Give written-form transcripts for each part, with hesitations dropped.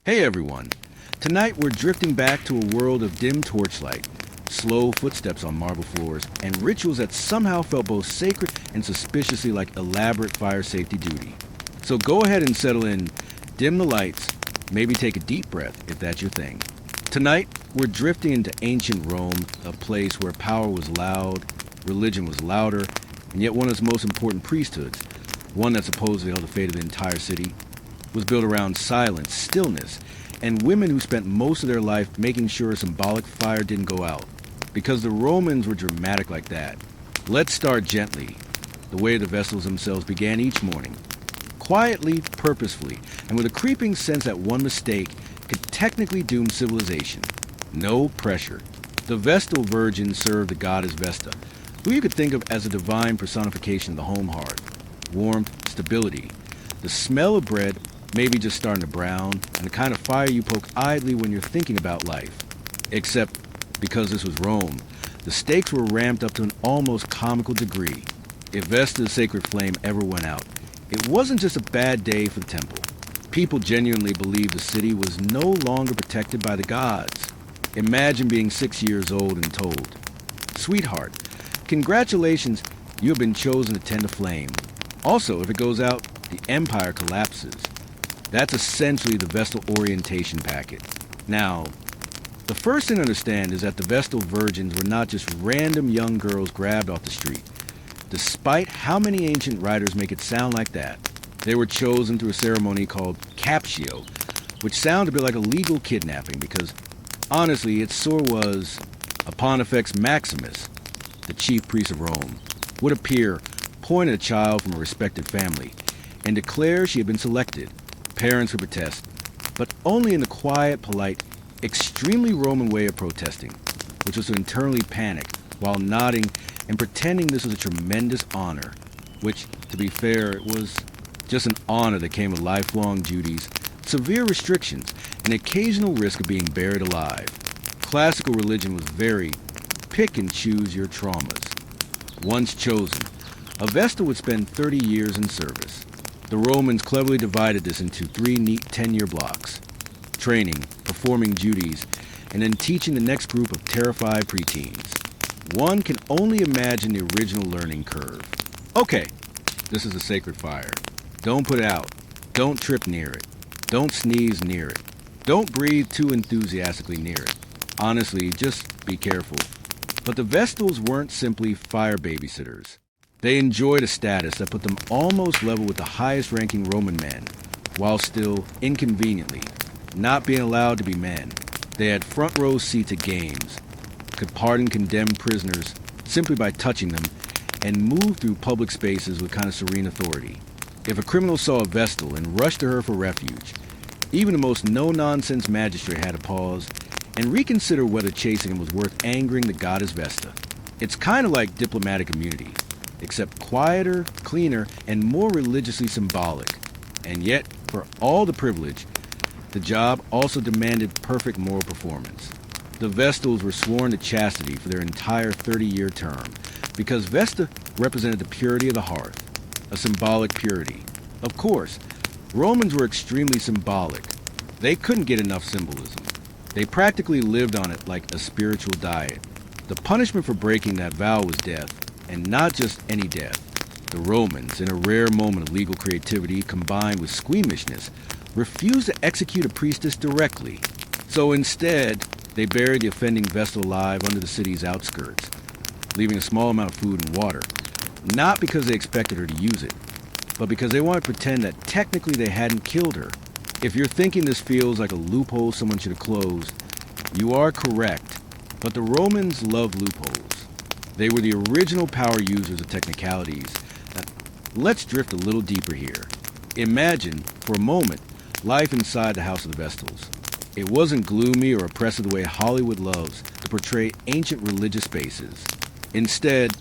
Hey everyone! Tonight we're drifting back to a world of dim torchlight, slow footsteps on marble floors, and rituals that somehow felt both sacred and suspiciously like elaborate fire safety duty. So go ahead and settle in, dim the lights, maybe take a deep breath if that's your thing. Tonight we're drifting into ancient Rome, a place where power was loud, religion was louder, and yet one of its most important priesthoods, one that supposedly held the fate of the entire city, was built around silence, stillness, and women who spent most of their life making sure a symbolic fire didn't go out. Because the Romans were dramatic like that. Let's start gently, the way the Vestals themselves began each morning. Quietly, purposefully, and with a creeping sense that one mistake could technically doom civilization. No pressure. The Vestal Virgins served the goddess Vesta, who you could think of as a divine personification of the home hearth. Warmth, stability, the smell of bread, maybe just starting to brown, and the kind of fire you poke idly when you're thinking about life. Except, because this was Rome, the stakes were ramped up to an almost comical degree. If Vesta's sacred flame ever went out, it wasn't just a bad day for the temple. People genuinely believed the city was no longer protected by the gods. Imagine being 6 years old and told, "Sweetheart, congratulations, you have been chosen to tend a flame. Also, if it goes out, the empire collapses." That's essentially the Vestal orientation packet. Now, the first thing to understand is that the Vestal Virgins were not just random young girls grabbed off the street. Despite how many ancient writers make it sound like that, they were chosen through a ceremony called captio, which sounds a bit like a legal kidnapping because, honestly, it sure was. A Pontifex Maximus, the chief priest of Rome, would appear, point at a child from a respected family, and declare she had been selected. Parents would protest, but only in the quiet, polite, extremely Roman way of protesting, which was to internally panic while nodding and pretending this was a tremendous honor, which, to be fair, it was just an honor that came with lifelong duties, severe restrictions, and occasional risk of being buried alive. Classical religion was very pick and choose your traumas. Once chosen, a Vesta would spend 30 years in service. The Romans cleverly divided this into 3 neat 10-year blocks: training, performing duties, and then teaching the next group of terrified preteens. One can only imagine the original learning curve. Okay, this is a sacred fire. Don't put it out. Don't trip near it. Don't sneeze near it. Don't breathe too enthusiastically near it. Honestly, just be careful. But the Vestals weren't simply fire babysitters. They enjoyed a status that put them almost level with the highest-ranking Roman men, while still, inconveniently, not being allowed to be men. They had front-row seats at games, could pardon condemned prisoners simply by touching them, and move through public spaces with kind of serene authority. If a criminal saw a Vestal and rushed to her for refuge, even the most no-nonsense magistrate had to pause and reconsider whether chasing him was worth angering the goddess Vesta. It's kind of like diplomatic immunity, except quieter, cleaner, and more religiously symbolic. And yet, for all the privilege, the job also demanded perfect moral performance. The Vestals were sworn to chastity for their entire 30-year term, because Vesta represented the purity of the hearth, a symbolic purity. Of course, Romans were extremely symbolic. They couldn't get enough symbolism. They practically lived on it like a spiritual diet. The punishment for breaking that vow was death, and not just any death. The Romans, in a rare moment of legal creativity combined with squeamishness, refused to execute a priestess directly. So instead, they buried the offending Vestal alive under the city's outskirts, leaving a small amount of food and water, not because they expected her to use it, but because they wanted to pretend that technically they hadn't killed her. If you're thinking this feels like a loophole someone should have closed, you are correct, but the Romans loved loopholes. They were the original power users of technicalities. Now, let's drift a little deeper here. Imagine, for a moment, life inside the House of the Vestals. It wasn't gloomy or oppressive the way Hollywood loves to portray ancient religious spaces. Instead,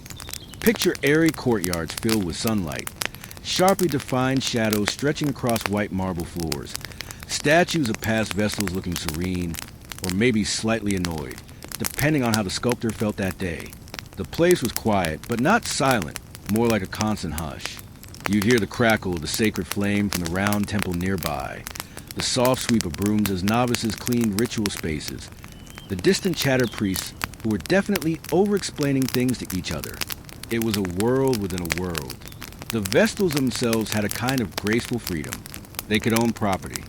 picture airy courtyards filled with sunlight, sharply defined shadows stretching across white marble floors, statues of past Vestals looking serene, or maybe slightly annoyed, depending on how the sculptor felt that day. The place was quiet, but not silent, more like a constant hush. You'd hear the crackle of the sacred flame from the round temple nearby, the soft sweep of brooms as novices cleaned ritual spaces, the distant chatter priests who were definitely over-explaining things to each other. It was a world within a world. The Vestals themselves had a kind of graceful freedom. They could own property.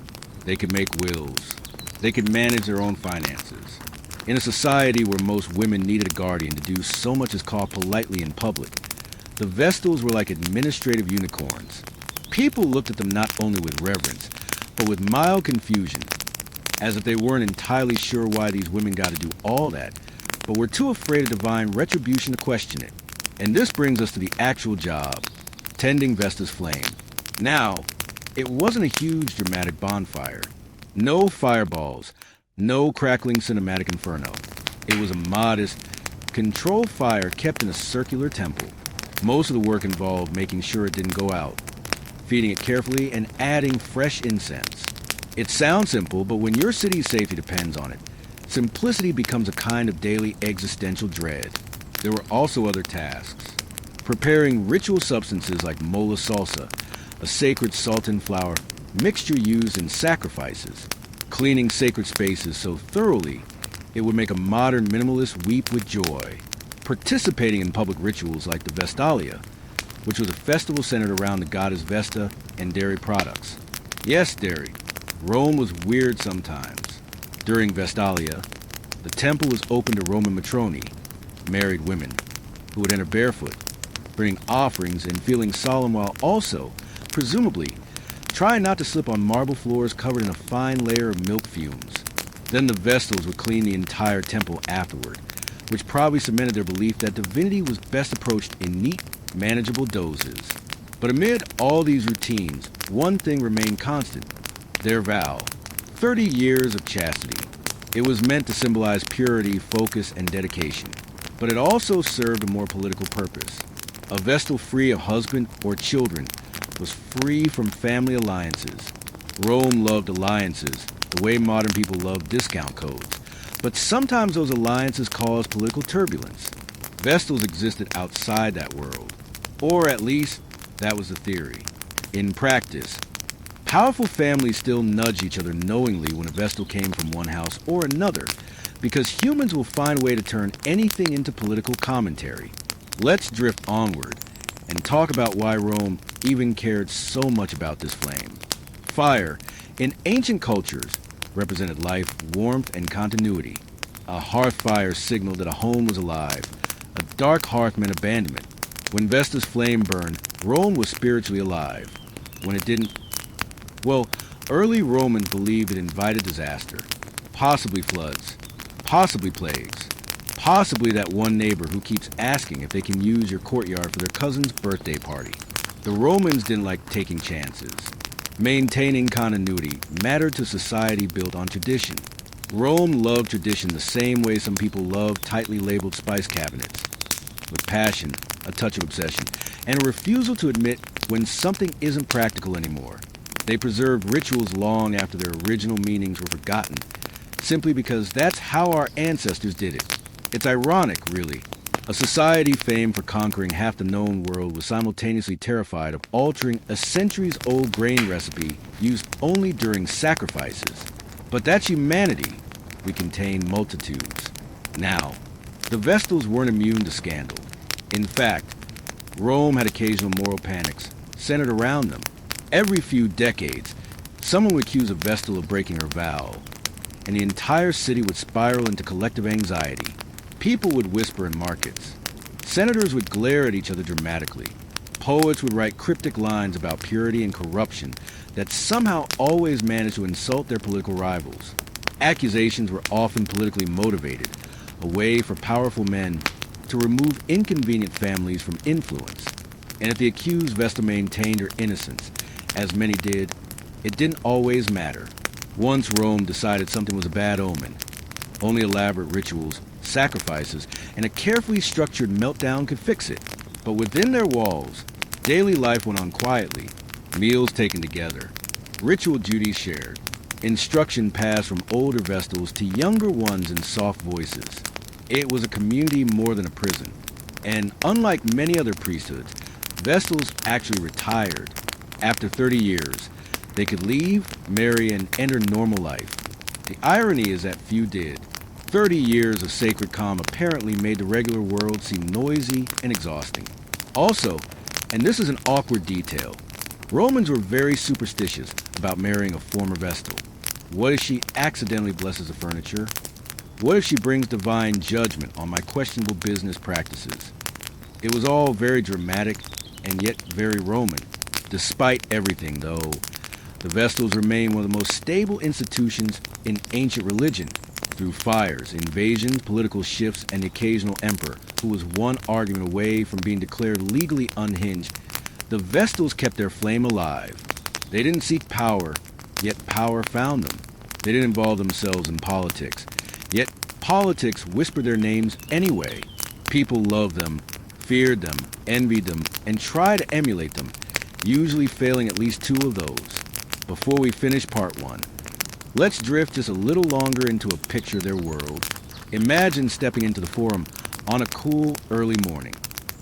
They could make wills. They could manage their own finances. In a society where most women needed a guardian to do so much as call politely in public, the Vestals were like administrative unicorns. People looked at them not only with reverence, but with mild confusion, as if they weren't entirely sure why these women got to do all that, but were too afraid of divine retribution to question it. And this brings us to the actual job, tending Vesta's flame. Now, it wasn't a huge dramatic bonfire. No fireballs, no crackling cinematic inferno. It was a modest, controlled fire kept in a circular temple. Most of the work involved making sure it didn't go out, feeding it carefully, and adding fresh incense. It sounds simple, but when your city's safety depends on it, simplicity becomes a kind of daily existential dread. There were also other tasks. Preparing ritual substances like mola salsa, a sacred salt and flour mixture used in sacrifices. Cleaning sacred spaces so thoroughly it would make a modern minimalist weep with joy. Participating in public rituals like the Vestalia, which was a festival centered around the goddess Vesta and dairy products. Yes, dairy. Rome was weird sometimes. During Vestalia, the temple was open to Roman matroni, married women, who would enter barefoot, bring offerings and feeling solemn while also, presumably, trying not to slip on marble floors covered in a fine layer of milk fumes. Then the Vestals would clean the entire temple afterward, which probably cemented their belief that divinity was best approached in neat, manageable doses. But amid all these routines, one thing remained constant: their vow. 30 years of chastity. It was meant to symbolize purity, focus, and dedication. But it also served a more political purpose. A Vestal free of husband or children was free from family alliances. Rome loved alliances, the way modern people love discount codes. But sometimes those alliances caused political turbulence. Vestals existed outside that world. Or at least, that was the theory. In practice, powerful families still nudge each other knowingly when a Vestal came from one house or another, because humans will find a way to turn anything into political commentary. Let's drift onward and talk about why Rome even cared so much about this flame. Fire, in ancient cultures, represented life, warmth, and continuity. A hearth fire signaled that a home was alive. A dark hearth meant abandonment. When Vesta's flame burned, Rome was spiritually alive. When it didn't, well, early Romans believed it invited disaster. Possibly floods, possibly plagues, possibly that one neighbor who keeps asking if they can use your courtyard for their cousin's birthday party. The Romans didn't like taking chances. Maintaining continuity mattered to society built on tradition. Rome loved tradition the same way some people love tightly labeled spice cabinets. With passion, a touch of obsession, and a refusal to admit when something isn't practical anymore. They preserved rituals long after their original meanings were forgotten, simply because that's how our ancestors did it. It's ironic, really. A society famed for conquering half the known world was simultaneously terrified of altering a centuries-old grain recipe used only during sacrifices. But that's humanity. We contain multitudes. Now, the Vestals weren't immune to scandal. In fact, Rome had occasional moral panics centered around them. Every few decades, someone would accuse a Vestal of breaking her vow, and the entire city would spiral into collective anxiety. People would whisper in markets. Senators would glare at each other dramatically. Poets would write cryptic lines about purity and corruption that somehow always managed to insult their political rivals. Accusations were often politically motivated, a way for powerful men to remove inconvenient families from influence. And if the accused Vesta maintained her innocence, as many did, it didn't always matter. Once Rome decided something was a bad omen, only elaborate rituals, sacrifices, and a carefully structured meltdown could fix it. But within their walls, daily life went on quietly, meals taken together, ritual duties shared, instruction passed from older Vestals to younger ones in soft voices. It was a community more than a prison. And unlike many other priesthoods, Vestals actually retired. After 30 years, They could leave, marry, and enter normal life. The irony is that few did. 30 years of sacred calm apparently made the regular world seem noisy and exhausting. Also, and this is an awkward detail, Romans were very superstitious about marrying a former Vestal. What if she accidentally blesses the furniture? What if she brings divine judgment on my questionable business practices? It was all very dramatic and yet very Roman. Despite everything, though, the Vestals remain one of the most stable institutions in ancient religion. Through fires, invasions, political shifts, and the occasional emperor, who was one argument away from being declared legally unhinged, the Vestals kept their flame alive. They didn't seek power, yet power found them. They didn't involve themselves in politics, yet politics whispered their names anyway. People loved them, feared them, envied them, and tried to emulate them, usually failing at least two of those. Before we finish part one, let's drift just a little longer into a picture of their world. Imagine stepping into the Forum on a cool, early morning.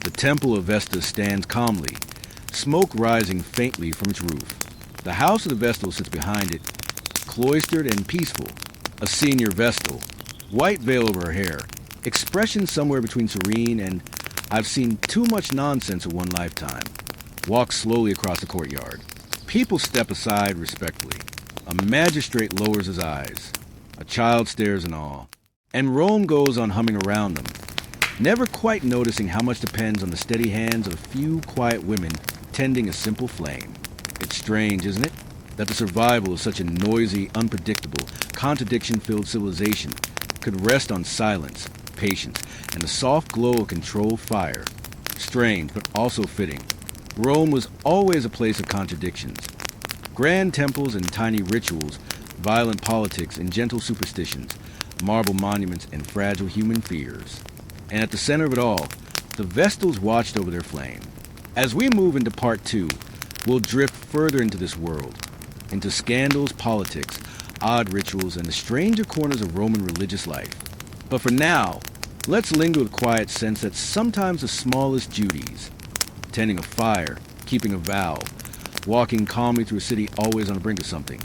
The Temple of Vesta stands calmly, smoke rising faintly from its roof. The house of the Vestal sits behind it, cloistered and peaceful. A senior Vestal, white veil over her hair, expression somewhere between serene and I've seen too much nonsense in one lifetime, walks slowly across the courtyard. People step aside respectfully. A magistrate lowers his eyes. A child stares in awe. And Rome goes on humming around them, never quite noticing how much depends on the steady hands of a few quiet women tending a simple flame. It's strange, isn't it, that the survival of such a noisy, unpredictable, contradiction-filled civilization could rest on silence, patience, and the soft glow of controlled fire. Strange, but also fitting. Rome was always a place of contradictions. Grand temples and tiny rituals, violent politics and gentle superstitions, marble monuments and fragile human fears. And at the center of it all, the Vestals watched over their flame. As we move into part two, we'll drift further into this world, into scandals, politics, odd rituals, and the stranger corners of Roman religious life. But for now, let's linger with quiet sense that sometimes the smallest duties, tending a fire, keeping a vow, walking calmly through a city always on the brink of something,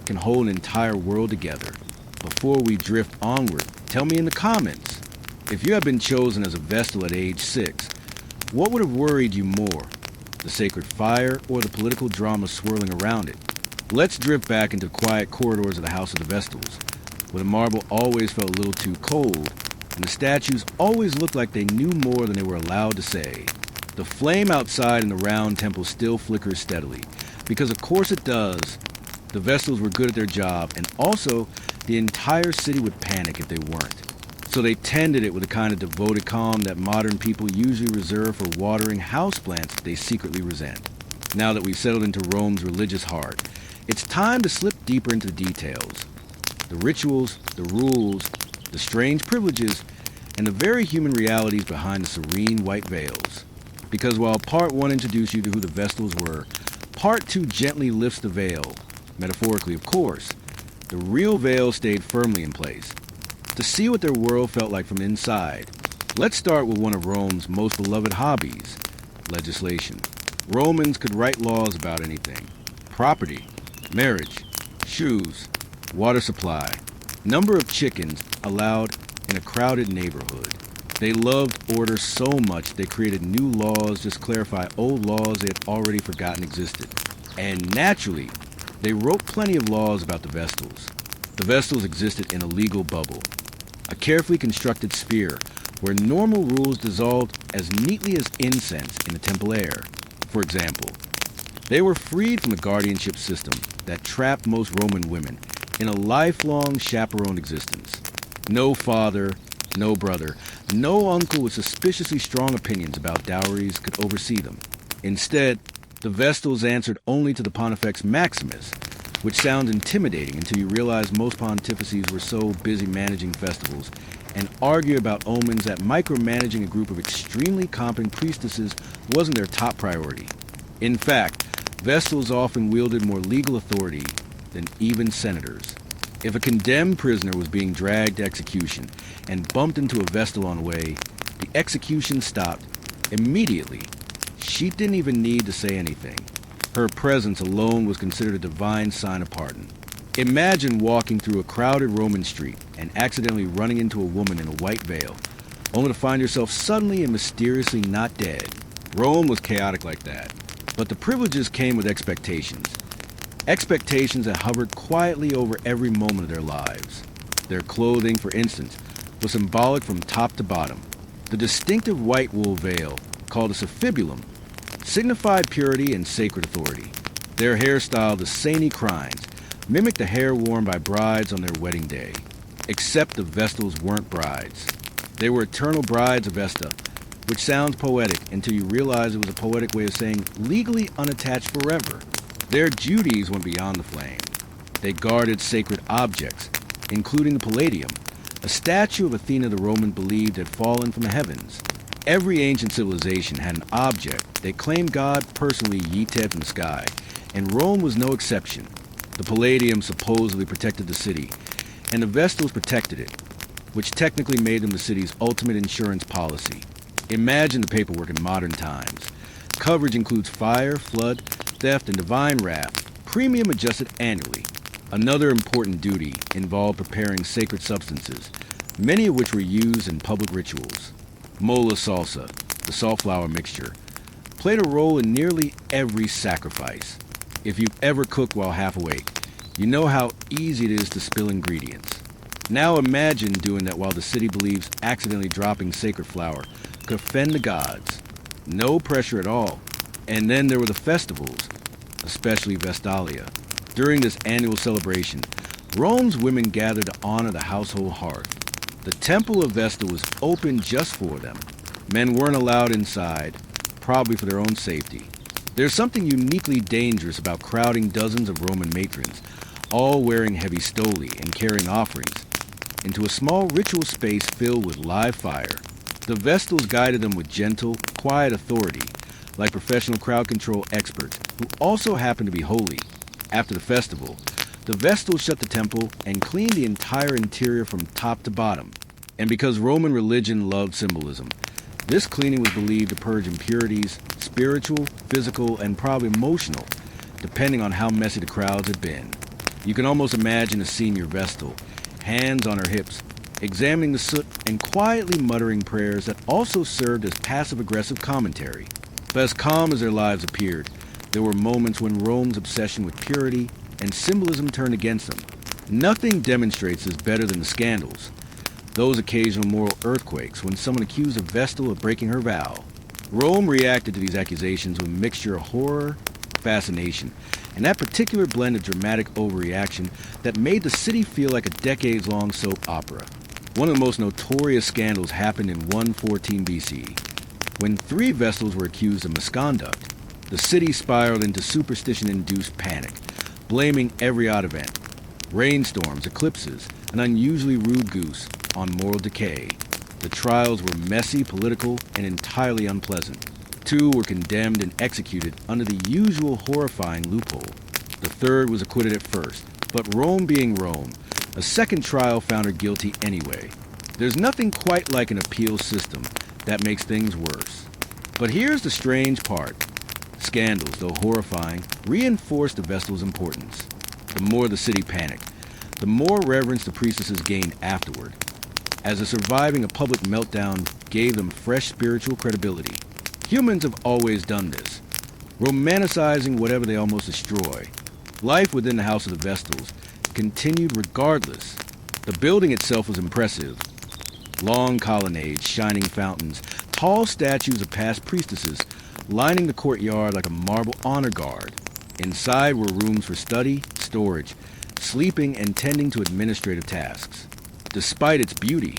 can hold an entire world together. Before we drift onward, tell me in the comments, if you had been chosen as a Vestal at age 6, what would have worried you more, the sacred fire or the political drama swirling around it? Let's drift back into the quiet corridors of the House of the Vestals, where the marble always felt a little too cold, and the statues always looked like they knew more than they were allowed to say. The flame outside in the round temple still flickers steadily, because of course it does. The Vestals were good at their job, and also the entire city would panic if they weren't. So they tended it with a kind of devoted calm that modern people usually reserve for watering houseplants that they secretly resent. Now that we've settled into Rome's religious heart, it's time to slip deeper into the details. The rituals, the rules, the strange privileges, and the very human realities behind the serene white veils. Because while part 1 introduced you to who the Vestals were, part 2 gently lifts the veil, metaphorically of course. The real veil stayed firmly in place. To see what their world felt like from inside, let's start with one of Rome's most beloved hobbies, legislation. Romans could write laws about anything. Property, marriage, shoes, water supply, number of chickens allowed in a crowded neighborhood. They loved order so much they created new laws just to clarify old laws they had already forgotten existed. And naturally, they wrote plenty of laws about the Vestals. The Vestals existed in a legal bubble, a carefully constructed sphere where normal rules dissolved as neatly as incense in the temple air. For example, they were freed from the guardianship system that trapped most Roman women in a lifelong chaperoned existence. No father, no brother, no uncle with suspiciously strong opinions about dowries could oversee them. Instead, the Vestals answered only to the Pontifex Maximus, which sounds intimidating until you realize most pontifices were so busy managing festivals and argue about omens that micromanaging a group of extremely competent priestesses wasn't their top priority. In fact, Vestals often wielded more legal authority than even senators. If a condemned prisoner was being dragged to execution and bumped into a Vestal on the way, the execution stopped immediately. She didn't even need to say anything. Her presence alone was considered a divine sign of pardon. Imagine walking through a crowded Roman street and accidentally running into a woman in a white veil, only to find yourself suddenly and mysteriously not dead. Rome was chaotic like that. But the privileges came with expectations. Expectations that hovered quietly over every moment of their lives. Their clothing, for instance, was symbolic from top to bottom. The distinctive white wool veil, called a suffibulum, signified purity and sacred authority. Their hairstyle, the Sani crines, mimicked the hair worn by brides on their wedding day. Except the Vestals weren't brides. They were eternal brides of Vesta, which sounds poetic until you realize it was a poetic way of saying legally unattached forever. Their duties went beyond the flame. They guarded sacred objects, including the Palladium, a statue of Athena the Roman believed had fallen from the heavens. Every ancient civilization had an object they claimed God personally yeeted from the sky, and Rome was no exception. The Palladium supposedly protected the city, and the Vestals protected it, which technically made them the city's ultimate insurance policy. Imagine the paperwork in modern times. Coverage includes fire, flood, theft, and divine wrath, premium adjusted annually. Another important duty involved preparing sacred substances, many of which were used in public rituals. Mola salsa, the saltflower mixture, played a role in nearly every sacrifice. If you've ever cooked while half awake, you know how easy it is to spill ingredients. Now imagine doing that while the city believes accidentally dropping sacred flour could offend the gods. No pressure at all. And then there were the festivals, especially Vestalia. During this annual celebration, Rome's women gathered to honor the household hearth. The Temple of Vesta was open just for them. Men weren't allowed inside, probably for their own safety. There's something uniquely dangerous about crowding dozens of Roman matrons, all wearing heavy stoli and carrying offerings, into a small ritual space filled with live fire. The Vestals guided them with gentle, quiet authority, like professional crowd control experts, who also happened to be holy. After the festival, the Vestals shut the temple and cleaned the entire interior from top to bottom. And because Roman religion loved symbolism, this cleaning was believed to purge impurities, spiritual, physical, and probably emotional, depending on how messy the crowds had been. You can almost imagine a senior Vestal, hands on her hips, examining the soot and quietly muttering prayers that also served as passive-aggressive commentary. But as calm as their lives appeared, there were moments when Rome's obsession with purity and symbolism turned against them. Nothing demonstrates this better than the scandals. Those occasional moral earthquakes when someone accused a Vestal of breaking her vow. Rome reacted to these accusations with a mixture of horror, fascination, and that particular blend of dramatic overreaction that made the city feel like a decades-long soap opera. One of the most notorious scandals happened in 114 BC, when 3 Vestals were accused of misconduct. The city spiraled into superstition-induced panic, blaming every odd event, rainstorms, eclipses, an unusually rude goose, on moral decay. The trials were messy, political, and entirely unpleasant. 2 were condemned and executed under the usual horrifying loophole. The 3rd was acquitted at first, but Rome being Rome, a second trial found her guilty anyway. There's nothing quite like an appeal system that makes things worse. But here's the strange part. Scandals, though horrifying, reinforced the Vestal's importance. The more the city panicked, the more reverence the priestesses gained afterward, as the surviving a public meltdown gave them fresh spiritual credibility. Humans have always done this, romanticizing whatever they almost destroy. Life within the House of the Vestals continued regardless. The building itself was impressive. Long colonnades, shining fountains, tall statues of past priestesses lining the courtyard like a marble honor guard. Inside were rooms for study, storage, sleeping, and tending to administrative tasks. Despite its beauty,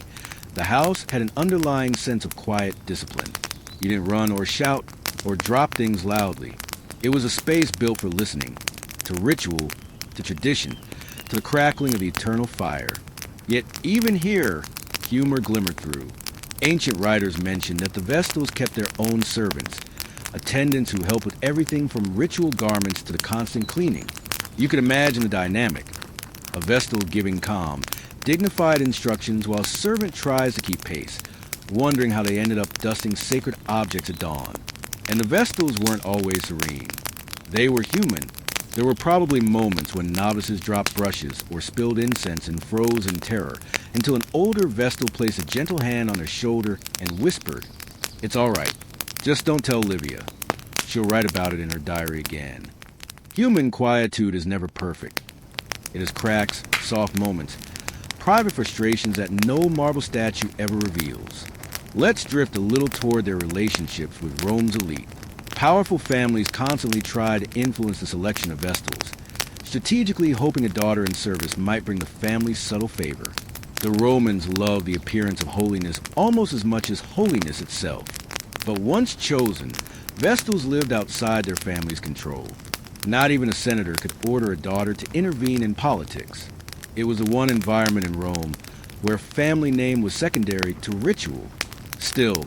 the house had an underlying sense of quiet discipline. You didn't run or shout or drop things loudly. It was a space built for listening, to ritual, to tradition, to the crackling of the eternal fire. Yet even here, humor glimmered through. Ancient writers mentioned that the Vestals kept their own servants, attendants who helped with everything from ritual garments to the constant cleaning. You could imagine the dynamic. A Vestal giving calm, dignified instructions while a servant tries to keep pace, wondering how they ended up dusting sacred objects at dawn. And the Vestals weren't always serene. They were human. There were probably moments when novices dropped brushes or spilled incense and froze in terror until an older Vestal placed a gentle hand on their shoulder and whispered, "It's all right. Just don't tell Livia." She'll write about it in her diary again. Human quietude is never perfect. It has cracks, soft moments, private frustrations that no marble statue ever reveals. Let's drift a little toward their relationships with Rome's elite. Powerful families constantly try to influence the selection of Vestals, strategically hoping a daughter in service might bring the family's subtle favor. The Romans loved the appearance of holiness almost as much as holiness itself. But once chosen, Vestals lived outside their family's control. Not even a senator could order a daughter to intervene in politics. It was the one environment in Rome where family name was secondary to ritual. Still,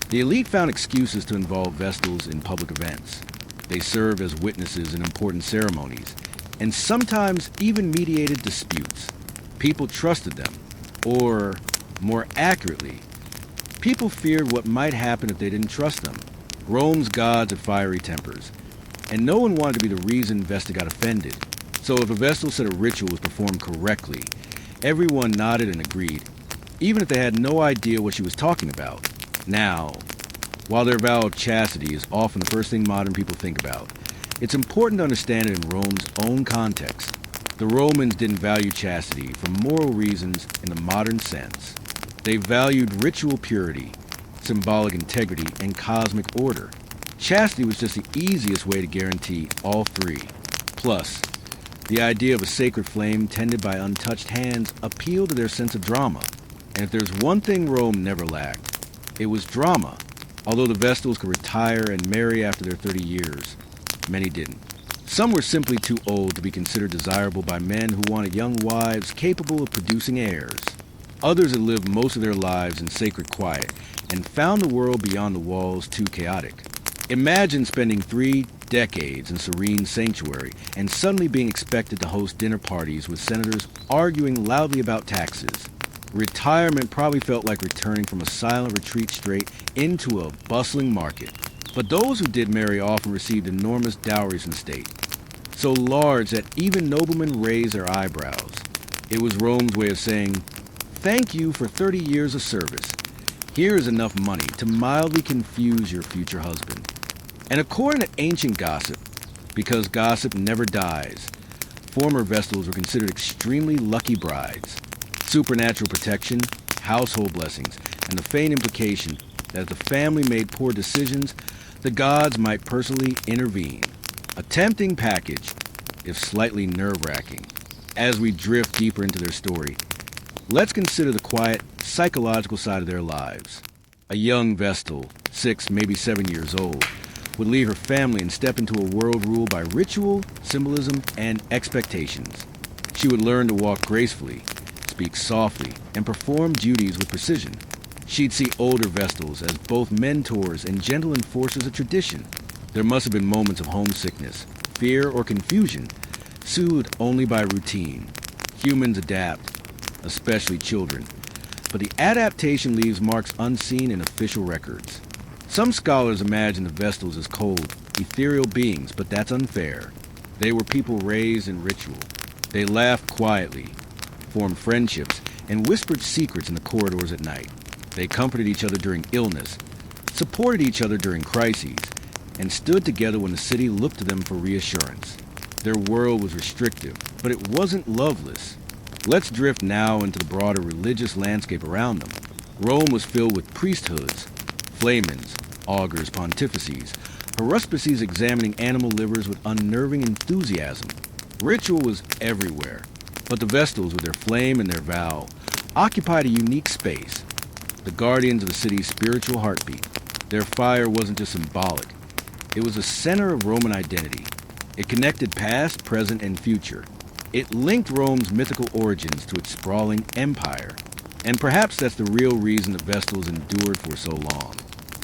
the elite found excuses to involve Vestals in public events. They served as witnesses in important ceremonies, and sometimes even mediated disputes. People trusted them, or, more accurately, people feared what might happen if they didn't trust them. Rome's gods had fiery tempers, and no one wanted to be the reason Vesta got offended. So if a Vestal said a ritual was performed correctly, everyone nodded and agreed, even if they had no idea what she was talking about. Now, while their vow of chastity is often the first thing modern people think about, it's important to understand it in Rome's own context. The Romans didn't value chastity for moral reasons in the modern sense. They valued ritual purity, symbolic integrity, and cosmic order. Chastity was just the easiest way to guarantee all three. Plus, the idea of a sacred flame tended by untouched hands appealed to their sense of drama. And if there's one thing Rome never lacked, it was drama. Although the Vestals could retire and marry after their 30 years, many didn't. Some were simply too old to be considered desirable by men who wanted young wives capable of producing heirs. Others had lived most of their lives in sacred quiet and found the world beyond the walls too chaotic. Imagine spending 3 decades in serene sanctuary and suddenly being expected to host dinner parties with senators arguing loudly about taxes. Retirement probably felt like returning from a silent retreat straight into a bustling market. But those who did marry often received enormous dowries from the state, so large that even noblemen raised their eyebrows. It was Rome's way of saying, "Thank you for 30 years of service. Here is enough money to mildly confuse your future husband." And according to ancient gossip, because gossip never dies, former Vestals were considered extremely lucky brides. Supernatural protection, household blessings, and the faint implication that if the family made poor decisions, the gods might personally intervene. A tempting package, if slightly nerve-wracking. As we drift deeper into their story, let's consider the quiet, psychological side of their lives. A young Vestal, 6, maybe 7 years old, would leave her family and step into a world ruled by ritual, symbolism, and expectations. She would learn to walk gracefully, speak softly, and perform duties with precision. She'd see older Vestals as both mentors and gentle enforcers of tradition. There must have been moments of homesickness, fear, or confusion, soothed only by routine. Humans adapt, especially children, but the adaptation leaves marks unseen in official records. Some scholars imagine the Vestals as cold, ethereal beings, but that's unfair. They were people raised in ritual. They laughed quietly, formed friendships, and whispered secrets in the corridors at night. They comforted each other during illness, supported each other during crises, and stood together when the city looked to them for reassurance. Their world was restrictive, but it wasn't loveless. Let's drift now into the broader religious landscape around them. Rome was filled with priesthoods, flamens, augurs, pontifices, haruspices examining animal livers with unnerving enthusiasm. Ritual was everywhere, but the Vestals, with their flame and their vow, occupied a unique space, the guardians of the city's spiritual heartbeat. Their fire wasn't just symbolic. It was the center of Roman identity. It connected past, present, and future. It linked Rome's mythical origins to its sprawling empire. And perhaps that's the real reason the Vestals endured for so long.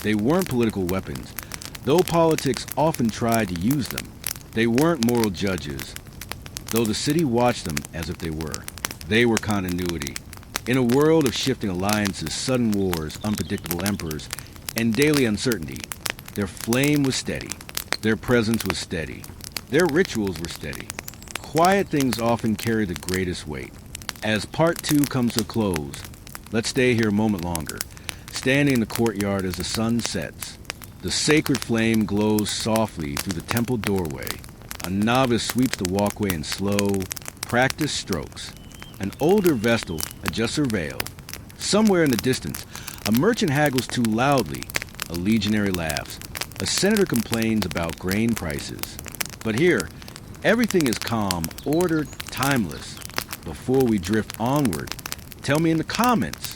They weren't political weapons, though politics often tried to use them. They weren't moral judges, though the city watched them as if they were. They were continuity. In a world of shifting alliances, sudden wars, unpredictable emperors, and daily uncertainty, their flame was steady. Their presence was steady. Their rituals were steady. Quiet things often carry the greatest weight. As part 2 comes to a close, let's stay here a moment longer, standing in the courtyard as the sun sets. The sacred flame glows softly through the temple doorway. A novice sweeps the walkway in slow, practiced strokes. An older Vestal adjusts her veil. Somewhere in the distance, a merchant haggles too loudly. A legionary laughs. A senator complains about grain prices. But here, everything is calm, ordered, timeless. Before we drift onward, tell me in the comments,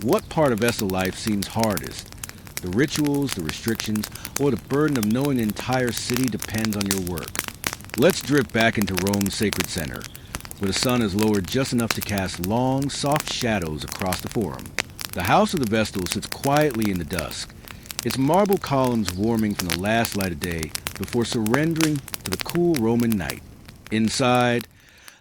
what part of Vestal life seems hardest? The rituals, the restrictions, or the burden of knowing the entire city depends on your work. Let's drift back into Rome's sacred center, where the sun is lowered just enough to cast long, soft shadows across the forum. The house of the Vestal sits quietly in the dusk, its marble columns warming from the last light of day before surrendering to the cool Roman night. Inside,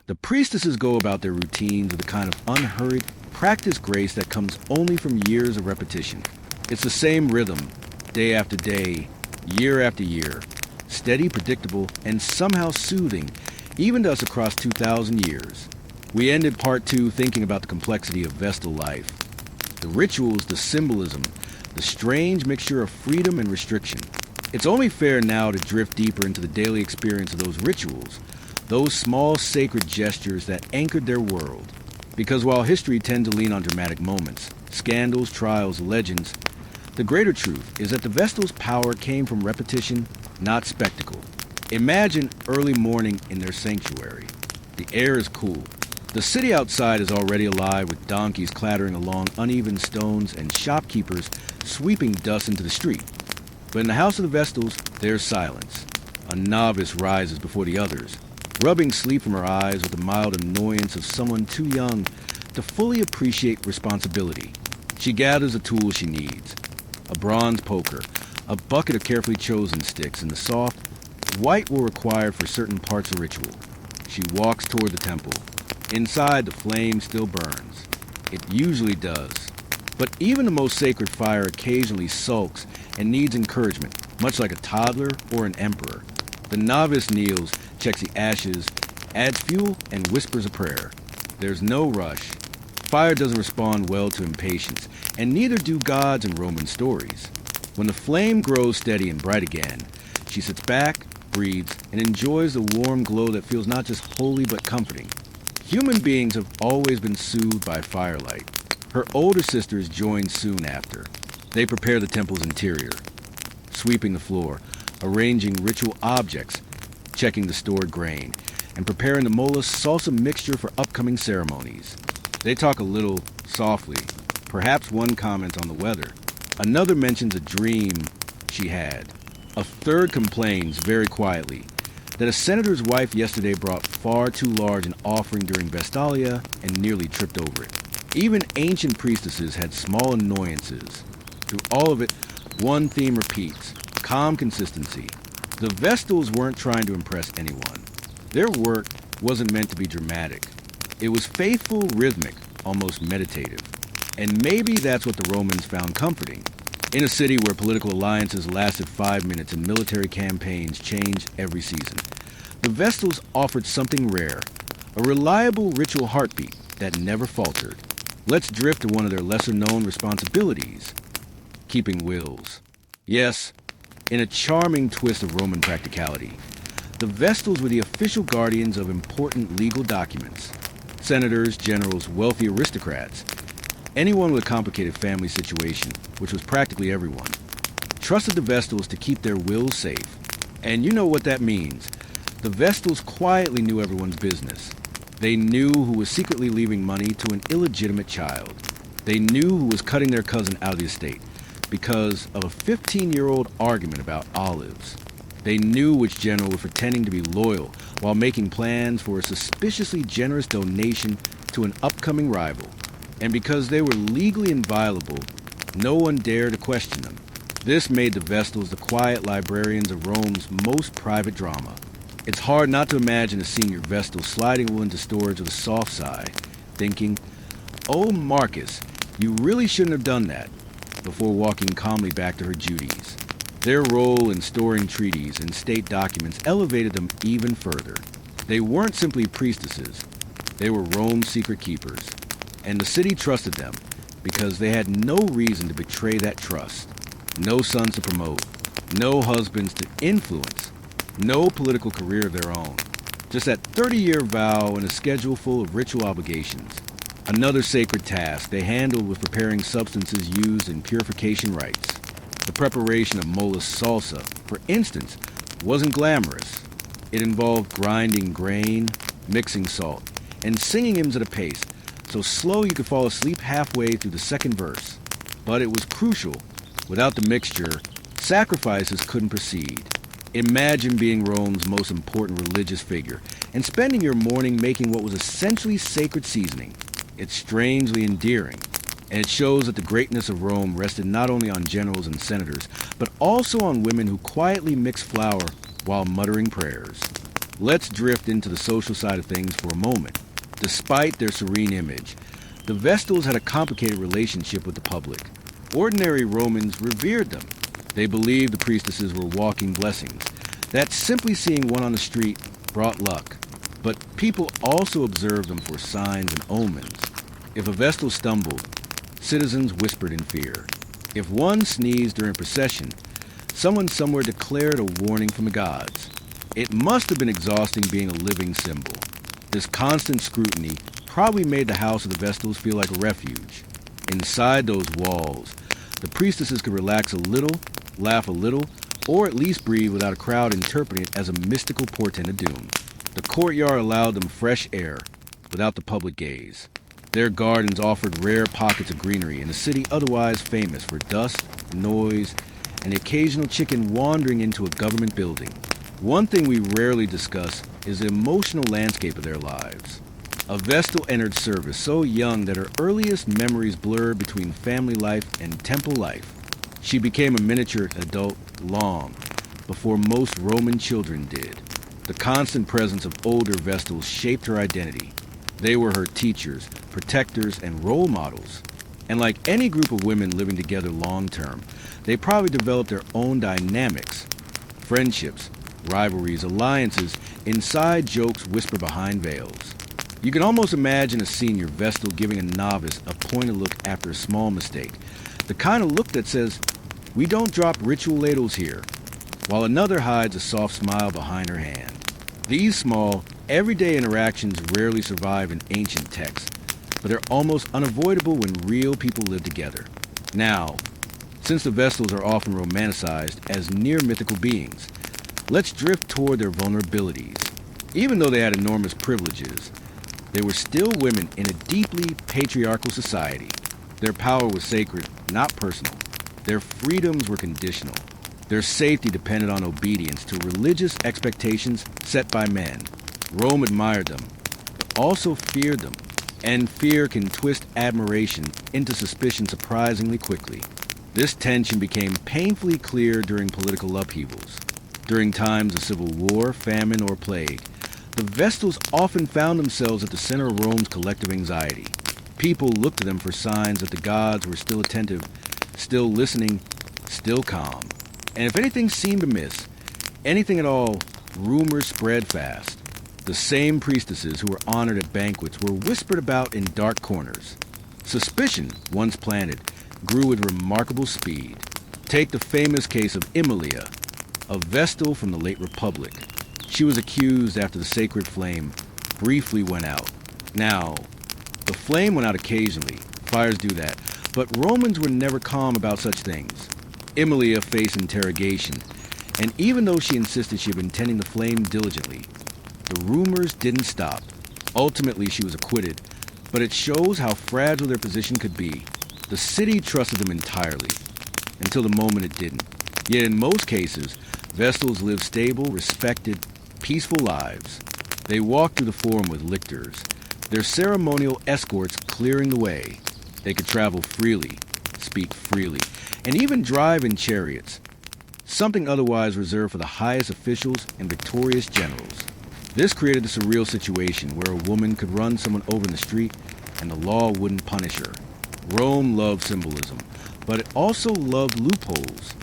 the priestesses go about their routines with a kind of unhurried, practiced grace that comes only from years of repetition. It's the same rhythm, day after day, year after year, steady, predictable, and somehow soothing, even to us across 2,000 years. We ended part 2 thinking about the complexity of Vestal life. The rituals, the symbolism, the strange mixture of freedom and restriction. It's only fair now to drift deeper into the daily experience of those rituals, those small sacred gestures that anchored their world. Because while history tends to lean on dramatic moments, scandals, trials, legends, the greater truth is that the Vestal's power came from repetition, not spectacle. Imagine early morning in their sanctuary. The air is cool. The city outside is already alive with donkeys clattering along uneven stones and shopkeepers sweeping dust into the street. But in the house of the Vestals, there's silence. A novice rises before the others, rubbing sleep from her eyes with the mild annoyance of someone too young to fully appreciate responsibility. She gathers the tools she needs. A bronze poker, a bucket of carefully chosen sticks, and the soft, white will required for certain parts of ritual. She walks toward the temple. Inside, the flame still burns. It usually does. But even the most sacred fire occasionally sulks and needs encouragement, much like a toddler or an emperor. The novice kneels, checks the ashes, adds fuel, and whispers a prayer. There's no rush. Fire doesn't respond well to impatience, and neither do gods in Roman stories. When the flame grows steady and bright again, she sits back, breathes, and enjoys the warm glow that feels not just holy but comforting. Human beings have always been soothed by firelight. Her older sisters join soon after. They prepare the temple's interior, sweeping the floor, arranging ritual objects, checking the stored grain, and preparing the mola salsa mixture for upcoming ceremonies. They talk a little softly. Perhaps one comments on the weather. Another mentions a dream she had. A third complains very quietly that a senator's wife yesterday brought far too large an offering during Vestalia and nearly tripped over it. Even ancient priestesses had small annoyances. Through all of it, one theme repeats: calm consistency. The Vestals weren't trying to impress anyone. Their work wasn't meant to be dramatic. It was faithful, rhythmic, almost meditative. And maybe that's what the Romans found comforting. In a city where political alliances lasted 5 minutes and military campaigns changed every season, the Vestals offered something rare, a reliable ritual heartbeat that never faltered. Let's drift to one of their lesser-known responsibilities: keeping wills. Yes, in a charming twist of Roman practicality, the Vestals were the official guardians of important legal documents. Senators, generals, wealthy aristocrats, anyone with a complicated family situation, which was practically everyone, trusted the Vestals to keep their wills safe. And you know what that means. The Vestals quietly knew everyone's business. They knew who was secretly leaving money to an illegitimate child. They knew who was cutting their cousin out of the estate because of a 15-year-old argument about olives. They knew which general was pretending to be loyal while making plans for a suspiciously generous donation to an upcoming rival. And because they were legally inviolable, no one dared to question them. This made the Vestals the quiet librarians of Rome's most private drama. It's hard not to imagine a senior Vestal sliding wool into storage with a soft sigh, thinking, "Oh, Marcus, you really shouldn't have done that," before walking calmly back to her duties. Their role in storing treaties and state documents elevated them even further. They weren't simply priestesses, they were Rome's secret keepers. And the city trusted them because they had no reason to betray that trust. No sons to promote, no husbands to influence, no political career of their own. Just that 30-year vow and a schedule full of ritual obligations. Another sacred task they handled was preparing substances used in purification rites. The preparation of mollusk salsa, for instance, wasn't glamorous. It involved grinding grain, mixing salt, and singing hymns at a pace so slow you could fall asleep halfway through the second verse. But it was crucial. Without the mixture, sacrifices couldn't proceed. Imagine being Rome's most important religious figure and spending your morning making what was essentially sacred seasoning. It's strangely endearing, and it shows that the greatness of Rome rested not only on generals and senators, but also on women who quietly mixed flour while muttering prayers. Let's drift into the social side of things for a moment. Despite their serene image, the Vestals had a complicated relationship with the public. Ordinary Romans revered them. They believed the priestesses were walking blessings, that simply seeing one on the street brought luck. But people also observed them for signs and omens. If a Vestal stumbled, citizens whispered in fear. If one sneezed during procession, someone somewhere declared a warning from the gods. It must have been exhausting being a living symbol. This constant scrutiny probably made the house of the Vestals feel like a refuge. Inside those walls, the priestesses could relax a little, laugh a little, or at least breathe without a crowd interpreting it as a mystical portent of doom. The courtyard allowed them fresh air without the public gaze. Their gardens offered rare pockets of greenery in a city otherwise famous for dust, noise, and the occasional chicken wandering into a government building. One thing we rarely discuss is the emotional landscape of their lives. A Vestal entered service so young that her earliest memories blurred between family life and temple life. She became a miniature adult long before most Roman children did. The constant presence of older Vestals shaped her identity. They were her teachers, protectors, and role models. And like any group of women living together long term, they probably developed their own dynamics. Friendships, rivalries, alliances, inside jokes whisper behind veils. You can almost imagine a senior Vestal giving a novice a pointed look after a small mistake. The kind of look that says, "We don't drop ritual ladles here," while another hides a soft smile behind her hand. These small, everyday interactions rarely survive in ancient texts, but they're almost unavoidable when real people live together. Now, since the Vestals are often romanticized as near mythical beings, let's drift toward their vulnerabilities. Even though they had enormous privileges, they were still women in a deeply patriarchal society. Their power was sacred, not personal. Their freedoms were conditional. Their safety depended on obedience to religious expectations set by men. Rome admired them, but also feared them. And fear can twist admiration into suspicion surprisingly quickly. This tension became painfully clear during political upheavals. During times of civil war, famine, or plague, the Vestals often found themselves at the center of Rome's collective anxiety. People looked to them for signs that the gods were still attentive, still listening, still calm. And if anything seemed amiss, anything at all, rumors spread fast. The same priestesses who were honored at banquets were whispered about in dark corners. Suspicion, once planted, grew with remarkable speed. Take the famous case of Emilia, a Vestal from the late Republic. She was accused after the sacred flame briefly went out. Now, the flame went out occasionally. Fires do that. But Romans were never calm about such things. Emilia faced interrogation, and even though she insisted she had been tending the flame diligently, the rumors didn't stop. Ultimately, she was acquitted, but it shows how fragile their position could be. The city trusted them entirely, until the moment it didn't. Yet in most cases, Vestals lived stable, respected, peaceful lives. They walked through the forum with lictors, their ceremonial escorts clearing the way. They could travel freely, speak freely, and even drive in chariots, something otherwise reserved for the highest officials and victorious generals. This created a surreal situation where a woman could run someone over in the street and the law wouldn't punish her. Rome loved symbolism, but it also loved loopholes.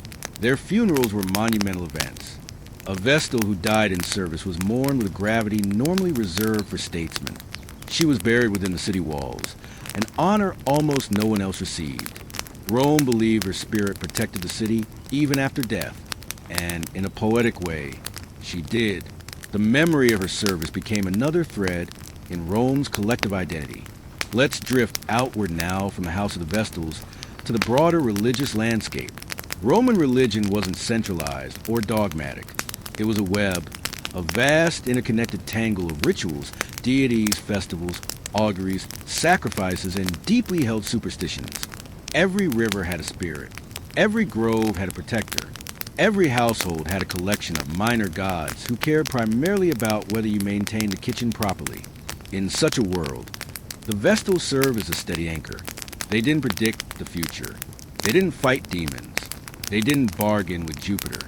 Their funerals were monumental events. A Vestal who died in service was mourned with gravity normally reserved for statesmen. She was buried within the city walls, an honor almost no one else received. Rome believed her spirit protected the city even after death, and in a poetic way, she did. The memory of her service became another thread in Rome's collective identity. Let's drift outward now from the House of the Vestals to the broader religious landscape. Roman religion wasn't centralized or dogmatic. It was a web, a vast interconnected tangle of rituals, deities, festivals, auguries, sacrifices, and deeply held superstitions. Every river had a spirit. Every grove had a protector. Every household had a collection of minor gods who cared primarily about whether you maintained the kitchen properly. In such a world, the Vestals served as a steady anchor. They didn't predict the future. They didn't fight demons. They didn't bargain with Jupiter.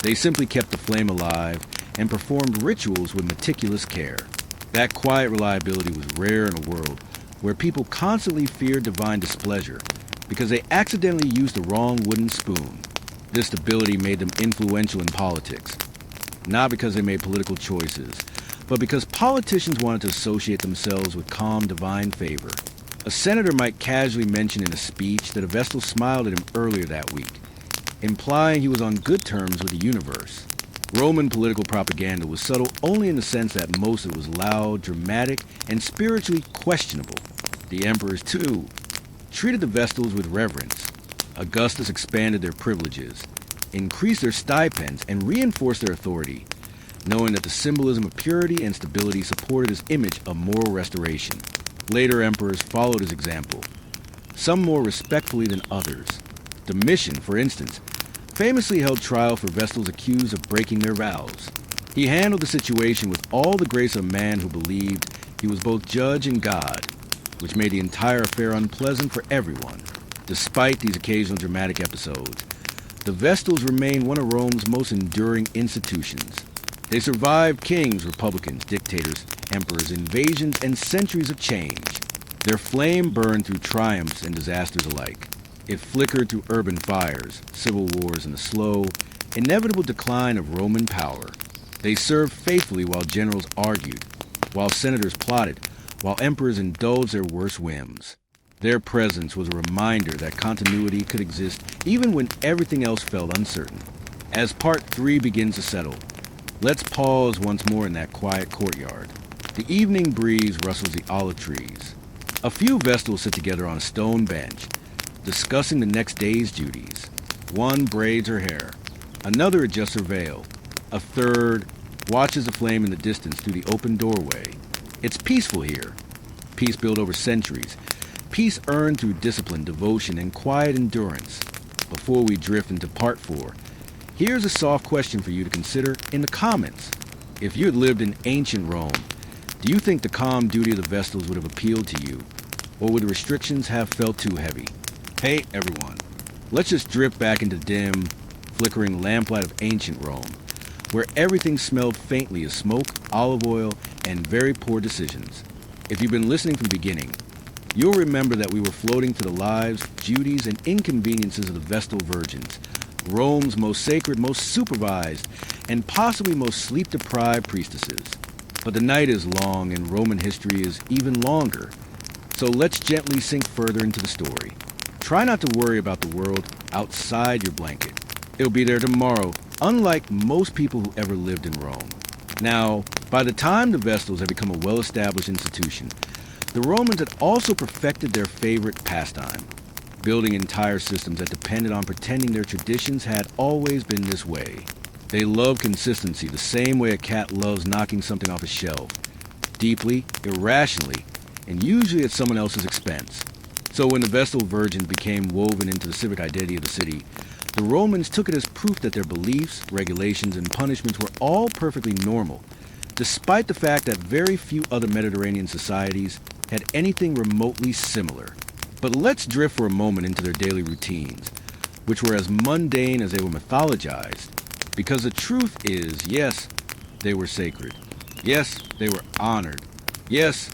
They simply kept the flame alive and performed rituals with meticulous care. That quiet reliability was rare in a world where people constantly feared divine displeasure because they accidentally used the wrong wooden spoon. This stability made them influential in politics, not because they made political choices, but because politicians wanted to associate themselves with calm divine favor. A senator might casually mention in a speech that a Vestal smiled at him earlier that week, implying he was on good terms with the universe. Roman political propaganda was subtle only in the sense that most of it was loud, dramatic, and spiritually questionable. The emperors, too, treated the Vestals with reverence. Augustus expanded their privileges, increased their stipends, and reinforced their authority, knowing that the symbolism of purity and stability supported his image of moral restoration. Later emperors followed his example, some more respectfully than others. Domitian, for instance, famously held trial for Vestals accused of breaking their vows. He handled the situation with all the grace of a man who believed he was both judge and god, which made the entire affair unpleasant for everyone. Despite these occasional dramatic episodes, the Vestals remain one of Rome's most enduring institutions. They survived kings, republicans, dictators, emperors, invasions, and centuries of change. Their flame burned through triumphs and disasters alike. It flickered through urban fires, civil wars, and the slow, inevitable decline of Roman power. They served faithfully while generals argued, while senators plotted, while emperors indulged their worst whims. Their presence was a reminder that continuity could exist even when everything else felt uncertain. As Part 3 begins to settle, let's pause once more in that quiet courtyard. The evening breeze rustles the olive trees. A few Vestals sit together on a stone bench, discussing the next day's duties. One braids her hair. Another adjusts her veil. A third watches the flame in the distance through the open doorway. It's peaceful here. Peace built over centuries. Peace earned through discipline, devotion, and quiet endurance. Before we drift into Part 4, here's a soft question for you to consider in the comments. If you had lived in ancient Rome, do you think the calm duty of the Vestals would have appealed to you? Or would the restrictions have felt too heavy? Hey, everyone. Let's just drift back into dim, flickering lamplight of ancient Rome, where everything smelled faintly of smoke, olive oil, and very poor decisions. If you've been listening from the beginning, you'll remember that we were floating to the lives, duties, and inconveniences of the Vestal Virgins, Rome's most sacred, most supervised, and possibly most sleep-deprived priestesses. But the night is long and Roman history is even longer, so let's gently sink further into the story. Try not to worry about the world outside your blanket. It'll be there tomorrow, unlike most people who ever lived in Rome. Now, by the time the Vestals had become a well-established institution, the Romans had also perfected their favorite pastime, building entire systems that depended on pretending their traditions had always been this way. They loved consistency the same way a cat loves knocking something off a shelf, deeply, irrationally, and usually at someone else's expense. So when the Vestal Virgins became woven into the civic identity of the city, the Romans took it as proof that their beliefs, regulations, and punishments were all perfectly normal, despite the fact that very few other Mediterranean societies had anything remotely similar. But let's drift for a moment into their daily routines, which were as mundane as they were mythologized. Because the truth is, yes, they were sacred. Yes, they were honored. Yes,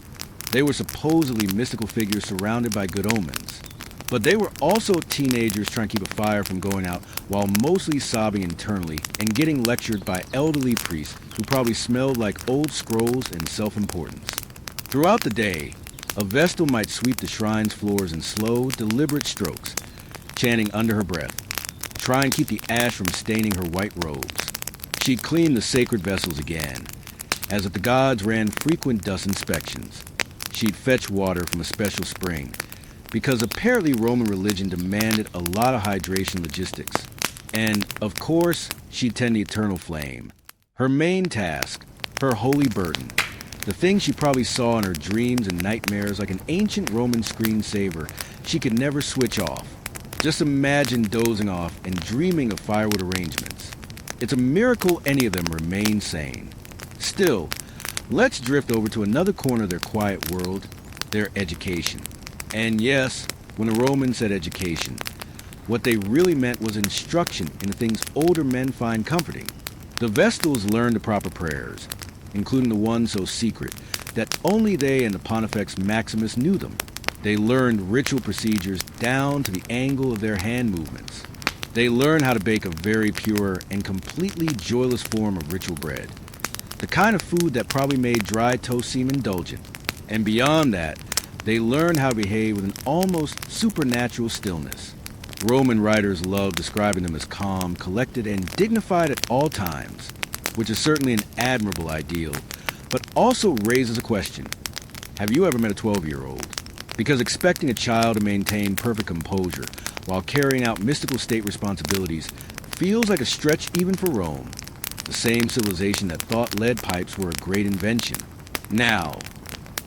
they were supposedly mystical figures surrounded by good omens. But they were also teenagers trying to keep a fire from going out while mostly sobbing internally and getting lectured by elderly priests who probably smelled like old scrolls and self-importance. Throughout the day, a Vestal might sweep the shrine's floors in slow, deliberate strokes, chanting under her breath, trying to keep the ash from staining her white robes. She'd clean the sacred vessels again, as if the gods ran frequent dust inspections. She'd fetch water from a special spring, because apparently Roman religion demanded a lot of hydration logistics. And, of course, she'd tend the eternal flame. Her main task, her holy burden, the thing she probably saw in her dreams and nightmares like an ancient Roman screensaver she could never switch off. Just imagine dozing off and dreaming of firewood arrangements. It's a miracle any of them remain sane. Still, let's drift over to another corner of their quiet world, their education. And yes, when the Romans said education, what they really meant was instruction in the things older men find comforting. The Vestals learned the proper prayers, including the one so secret that only they and the Pontifex Maximus knew them. They learned ritual procedures down to the angle of their hand movements. They learned how to bake a very pure and completely joyless form of ritual bread, the kind of food that probably made dry toast seem indulgent. And beyond that, they learned how to behave with an almost supernatural stillness. Roman writers love describing them as calm, collected, and dignified at all times, which is certainly an admirable ideal, but also raises a question. Have you ever met a 12-year-old? Because expecting a child to maintain perfect composure while carrying out mystical state responsibilities feels like a stretch even for Rome, the same civilization that thought lead pipes were a great invention. Now,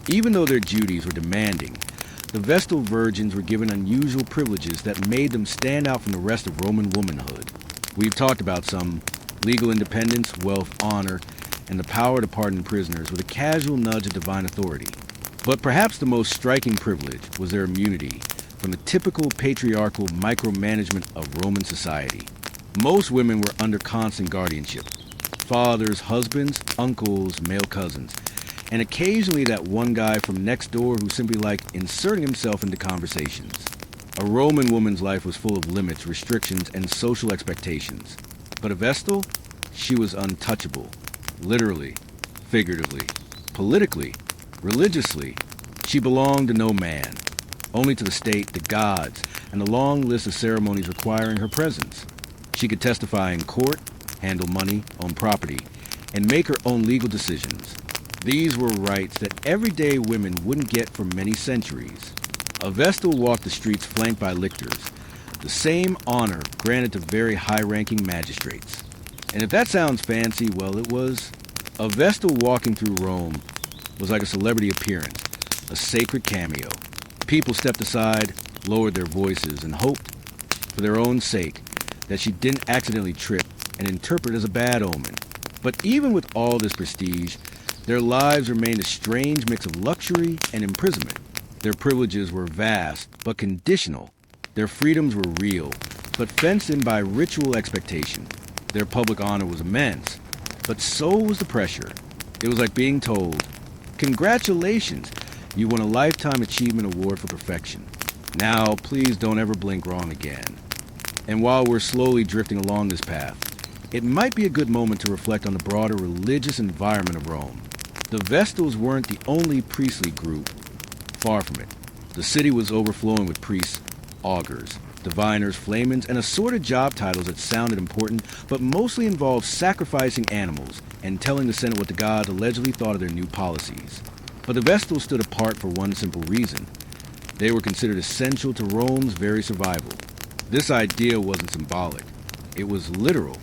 even though their duties were demanding, the Vestal Virgins were given unusual privileges that made them stand out from the rest of Roman womanhood. We've talked about some: legal independence, wealth, honor, and the power to pardon prisoners with a casual nudge of divine authority. But perhaps the most striking privilege was their immunity from the typical patriarchal micromanagement of Roman society. Most women were under constant guardianship: fathers, husbands, uncles, male cousins, and occasionally that one guy from next door who simply liked inserting himself into conversations. A Roman woman's life was full of limits, restrictions, and social expectations. But a Vestal? She was untouchable. Literally, figuratively, politically, religiously. She belonged to no man, only to the state, the gods, and the long list of ceremonies requiring her presence. She could testify in court, handle money, own property, and make her own legal decisions. These were rights that everyday women wouldn't get for many centuries. A Vestal walked the streets flanked by lictors, the same honor granted to very high-ranking magistrates. And if that sounds fancy, well, it was. A Vestal walking through Rome was like a celebrity appearance, a sacred cameo. People stepped aside, lowered their voices, and hoped, for their own sake, that she didn't accidentally trip and interpret as a bad omen. But even with all this prestige, their lives remained a strange mix of luxury and imprisonment. Their privileges were vast, but conditional. Their freedoms were real, but fenced in by ritual expectation. Their public honor was immense, but so was the pressure. It was like being told, "Congratulations, you won a Lifetime Achievement Award for perfection. Now, please don't ever blink wrong again." And while we're slowly drifting along this path, it might be a good moment to reflect on the broader religious environment of Rome. The Vestals weren't the only priestly group. Far from it. The city was overflowing with priests, augurs, diviners, flamens, and assorted job titles that sounded important, but mostly involved sacrificing animals and telling the Senate what the gods allegedly thought of their new policies. But the Vestals stood apart for one simple reason. They were considered essential to Rome's very survival. This idea wasn't symbolic. It was literal.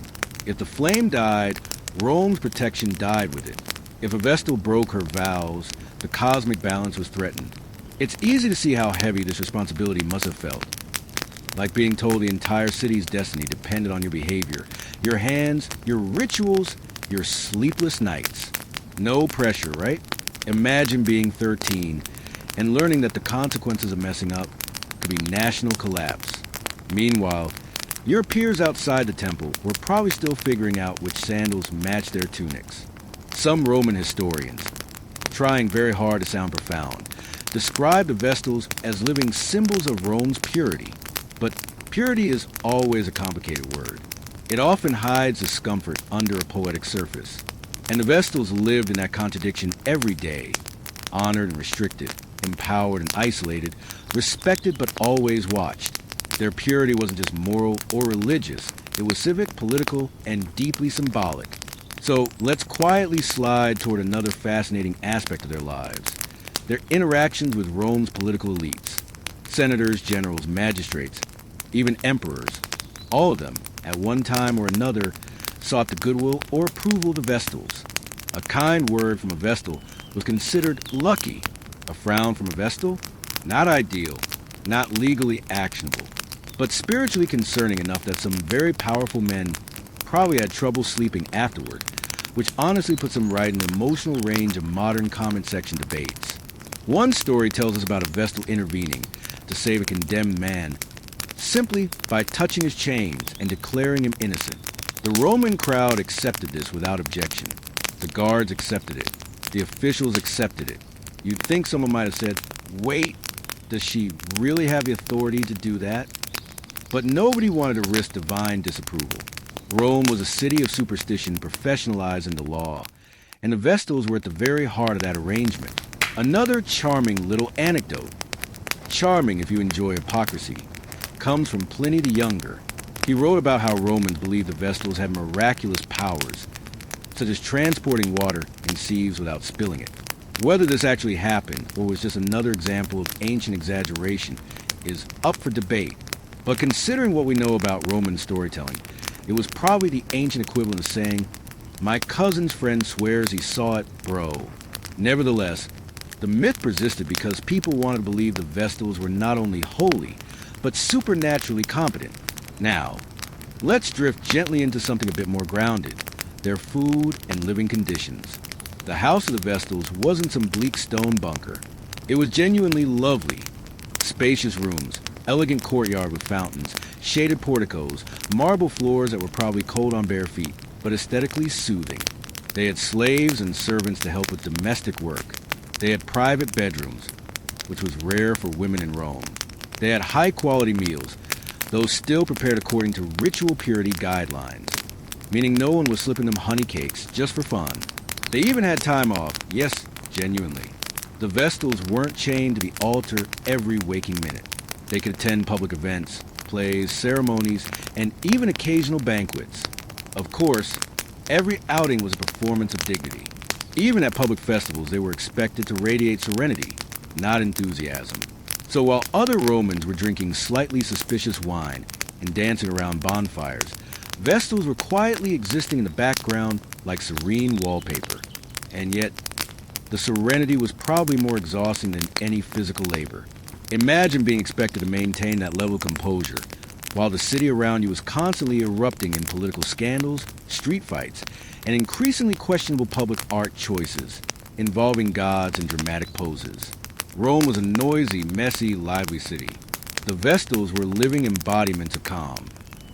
If the flame died, Rome's protection died with it. If a Vestal broke her vows, the cosmic balance was threatened. It's easy to see how heavy this responsibility must have felt. Like being told the entire city's destiny depended on your behavior, your hands, your rituals, your sleepless nights. No pressure, right? Imagine being 13 and learning that the consequences of messing up could be national collapse. Meanwhile, your peers outside the temple were probably still figuring out which sandals matched their tunics. Some Roman historians, trying very hard to sound profound, described the Vestals as living symbols of Rome's purity. But purity is always a complicated word. It often hides discomfort under a poetic surface. And the Vestals lived in that contradiction every day, honored and restricted, empowered and isolated, respected but always watched. Their purity wasn't just moral or religious, it was civic, political, and deeply symbolic. So let's quietly slide toward another fascinating aspect of their lives. Their interactions with Rome's political elites. Senators, generals, magistrates, even emperors. All of them, at one time or another, sought the goodwill or approval of the Vestals. A kind word from a Vestal was considered lucky. A frown from a Vestal? Not ideal, not legally actionable, but spiritually concerning enough that some very powerful men probably had trouble sleeping afterward, which honestly puts them right in the emotional range of modern comment section debates. One story tells us about a Vestal intervening to save a condemned man simply by touching his chains and declaring him innocent. The Roman crowd accepted this without objection. The guards accepted it. The officials accepted it. You'd think someone might have said, wait, does she really have the authority to do that? But nobody wanted to risk divine disapproval. Rome was a city of superstition professionalized in the law, and the Vestals were at the very heart of that arrangement. Another charming little anecdote, charming if you enjoy hypocrisy, comes from Pliny the Younger. He wrote about how Romans believed the Vestals had miraculous powers, such as transporting water in sieves without spilling it. Whether this actually happened or was just another example of ancient exaggeration is up for debate, but considering what we know about Roman storytelling, it was probably the ancient equivalent of saying, "My cousin's friend swears he saw it, bro." Nevertheless, the myth persisted because people wanted to believe the Vestals were not only holy, but supernaturally competent. Now, let's drift gently into something a bit more grounded, their food and living conditions. The house of the Vestals wasn't some bleak stone bunker. It was genuinely lovely. Spacious rooms, elegant courtyard with fountains, shaded porticos, marble floors that were probably cold on bare feet, but aesthetically soothing. They had slaves and servants to help with domestic work. They had private bedrooms, which was rare for women in Rome. They had high-quality meals, though still prepared according to ritual purity guidelines, meaning no one was slipping them honey cakes just for fun. They even had time off, yes, genuinely. The Vestals weren't chained to the altar every waking minute. They could attend public events, plays, ceremonies, and even occasional banquets. Of course, every outing was a performance of dignity. Even at public festivals, they were expected to radiate serenity, not enthusiasm. So while other Romans were drinking slightly suspicious wine and dancing around bonfires, Vestals were quietly existing in the background like serene wallpaper. And yet, the serenity was probably more exhausting than any physical labor. Imagine being expected to maintain that level of composure, while the city around you was constantly erupting in political scandals, street fights, and increasingly questionable public art choices, involving gods and dramatic poses. Rome was a noisy, messy, lively city. The Vestals were living embodiments of calm.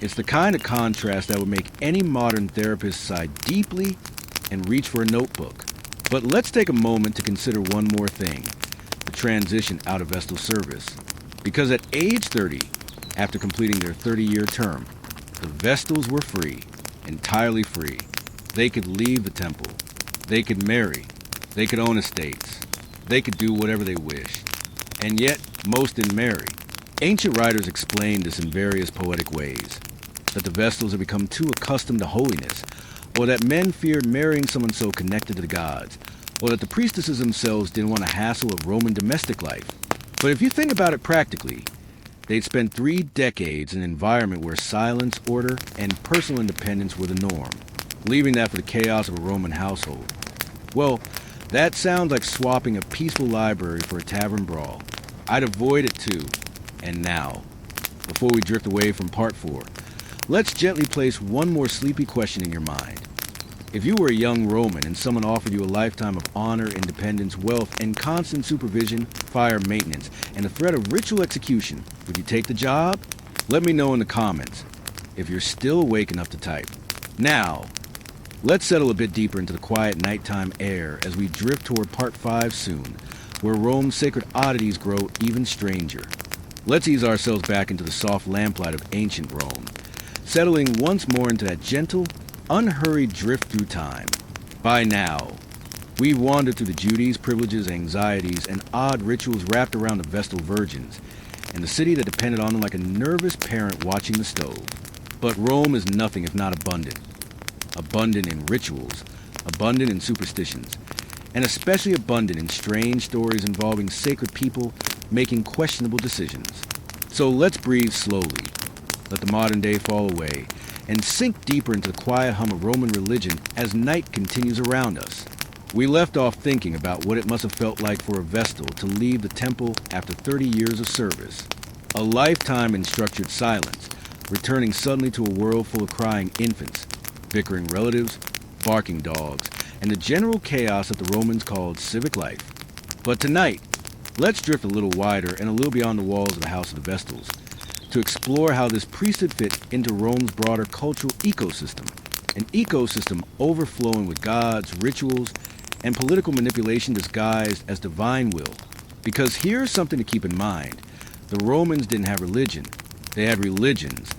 It's the kind of contrast that would make any modern therapist sigh deeply and reach for a notebook. But let's take a moment to consider one more thing, the transition out of Vestal service. Because at age 30, after completing their 30-year term, the Vestals were free, entirely free. They could leave the temple. They could marry. They could own estates. They could do whatever they wished. And yet, most didn't marry. Ancient writers explained this in various poetic ways, that the Vestals had become too accustomed to holiness, or that men feared marrying someone so connected to the gods, or that the priestesses themselves didn't want a hassle of Roman domestic life. But if you think about it practically, they'd spent 3 decades in an environment where silence, order, and personal independence were the norm, leaving that for the chaos of a Roman household. Well, that sounds like swapping a peaceful library for a tavern brawl. I'd avoid it too. And now, before we drift away from part 4, let's gently place one more sleepy question in your mind. If you were a young Roman and someone offered you a lifetime of honor, independence, wealth, and constant supervision, fire maintenance, and the threat of ritual execution, would you take the job? Let me know in the comments, if you're still awake enough to type. Now, let's settle a bit deeper into the quiet nighttime air as we drift toward part 5 soon. where Rome's sacred oddities grow even stranger. Let's ease ourselves back into the soft lamplight of ancient Rome, settling once more into that gentle, unhurried drift through time. By now, we've wandered through the duties, privileges, anxieties, and odd rituals wrapped around the Vestal Virgins, and the city that depended on them like a nervous parent watching the stove. But Rome is nothing if not abundant. Abundant in rituals, abundant in superstitions, and especially abundant in strange stories involving sacred people making questionable decisions. So let's breathe slowly, let the modern day fall away, and sink deeper into the quiet hum of Roman religion as night continues around us. We left off thinking about what it must have felt like for a Vestal to leave the temple after 30 years of service. A lifetime in structured silence, returning suddenly to a world full of crying infants, bickering relatives, barking dogs, and the general chaos that the Romans called civic life. But tonight, let's drift a little wider and a little beyond the walls of the House of the Vestals to explore how this priesthood fit into Rome's broader cultural ecosystem, an ecosystem overflowing with gods, rituals, and political manipulation disguised as divine will. Because here's something to keep in mind. The Romans didn't have religion. They had religions,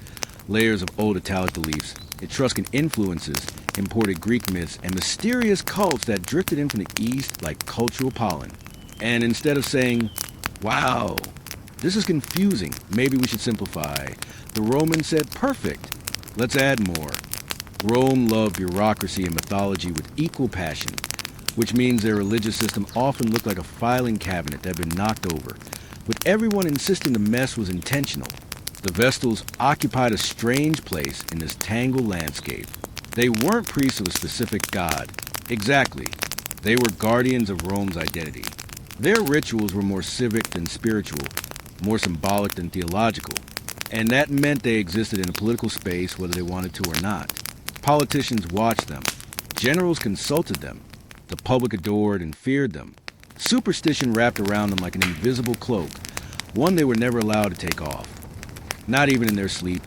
layers of old Italic beliefs, Etruscan influences, imported Greek myths, and mysterious cults that drifted in from the east like cultural pollen. And instead of saying, wow, this is confusing, maybe we should simplify, the Romans said, perfect, let's add more. Rome loved bureaucracy and mythology with equal passion, which means their religious system often looked like a filing cabinet that had been knocked over, with everyone insisting the mess was intentional. The Vestals occupied a strange place in this tangled landscape. They weren't priests of a specific god. Exactly. They were guardians of Rome's identity. Their rituals were more civic than spiritual, more symbolic than theological, and that meant they existed in a political space whether they wanted to or not. Politicians watched them. Generals consulted them. The public adored and feared them. Superstition wrapped around them like an invisible cloak, one they were never allowed to take off. Not even in their sleep,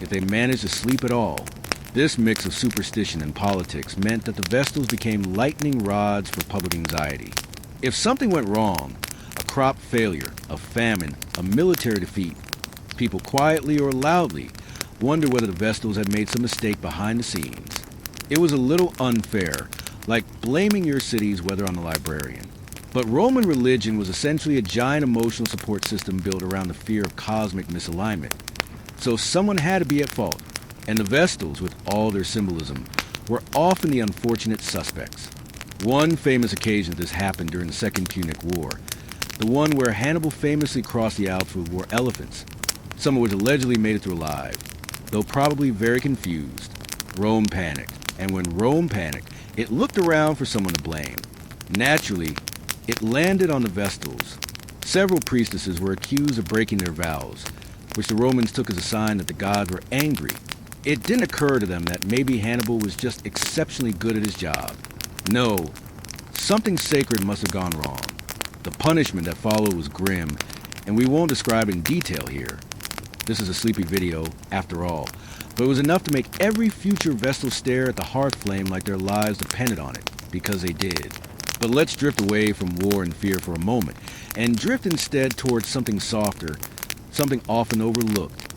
if they managed to sleep at all. This mix of superstition and politics meant that the Vestals became lightning rods for public anxiety. If something went wrong, a crop failure, a famine, a military defeat, people quietly or loudly wondered whether the Vestals had made some mistake behind the scenes. It was a little unfair, like blaming your city's weather on the librarian. But Roman religion was essentially a giant emotional support system built around the fear of cosmic misalignment. So someone had to be at fault, and the Vestals, with all their symbolism, were often the unfortunate suspects. One famous occasion this happened during the Second Punic War, the one where Hannibal famously crossed the Alps with war elephants, some of which allegedly made it through alive. Though probably very confused, Rome panicked, and when Rome panicked, it looked around for someone to blame. Naturally, it landed on the Vestals. Several priestesses were accused of breaking their vows, which the Romans took as a sign that the gods were angry. It didn't occur to them that maybe Hannibal was just exceptionally good at his job. No, something sacred must have gone wrong. The punishment that followed was grim, and we won't describe it in detail here. This is a sleepy video, after all, but it was enough to make every future Vestal stare at the hearth flame like their lives depended on it, because they did. But let's drift away from war and fear for a moment, and drift instead towards something softer, something often overlooked.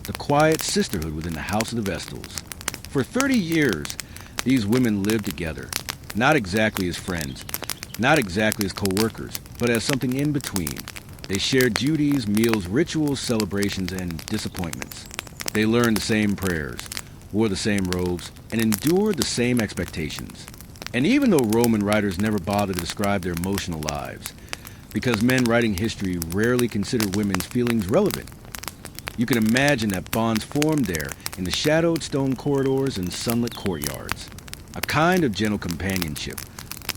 The quiet sisterhood within the House of the Vestals. For 30 years, these women lived together, not exactly as friends, not exactly as co-workers, but as something in between. They shared duties, meals, rituals, celebrations, and disappointments. They learned the same prayers, wore the same robes, and endured the same expectations. And even though Roman writers never bothered to describe their emotional lives, because men writing history rarely considered women's feelings relevant, you can imagine that bonds formed there in the shadowed stone corridors and sunlit courtyards. A kind of gentle companionship,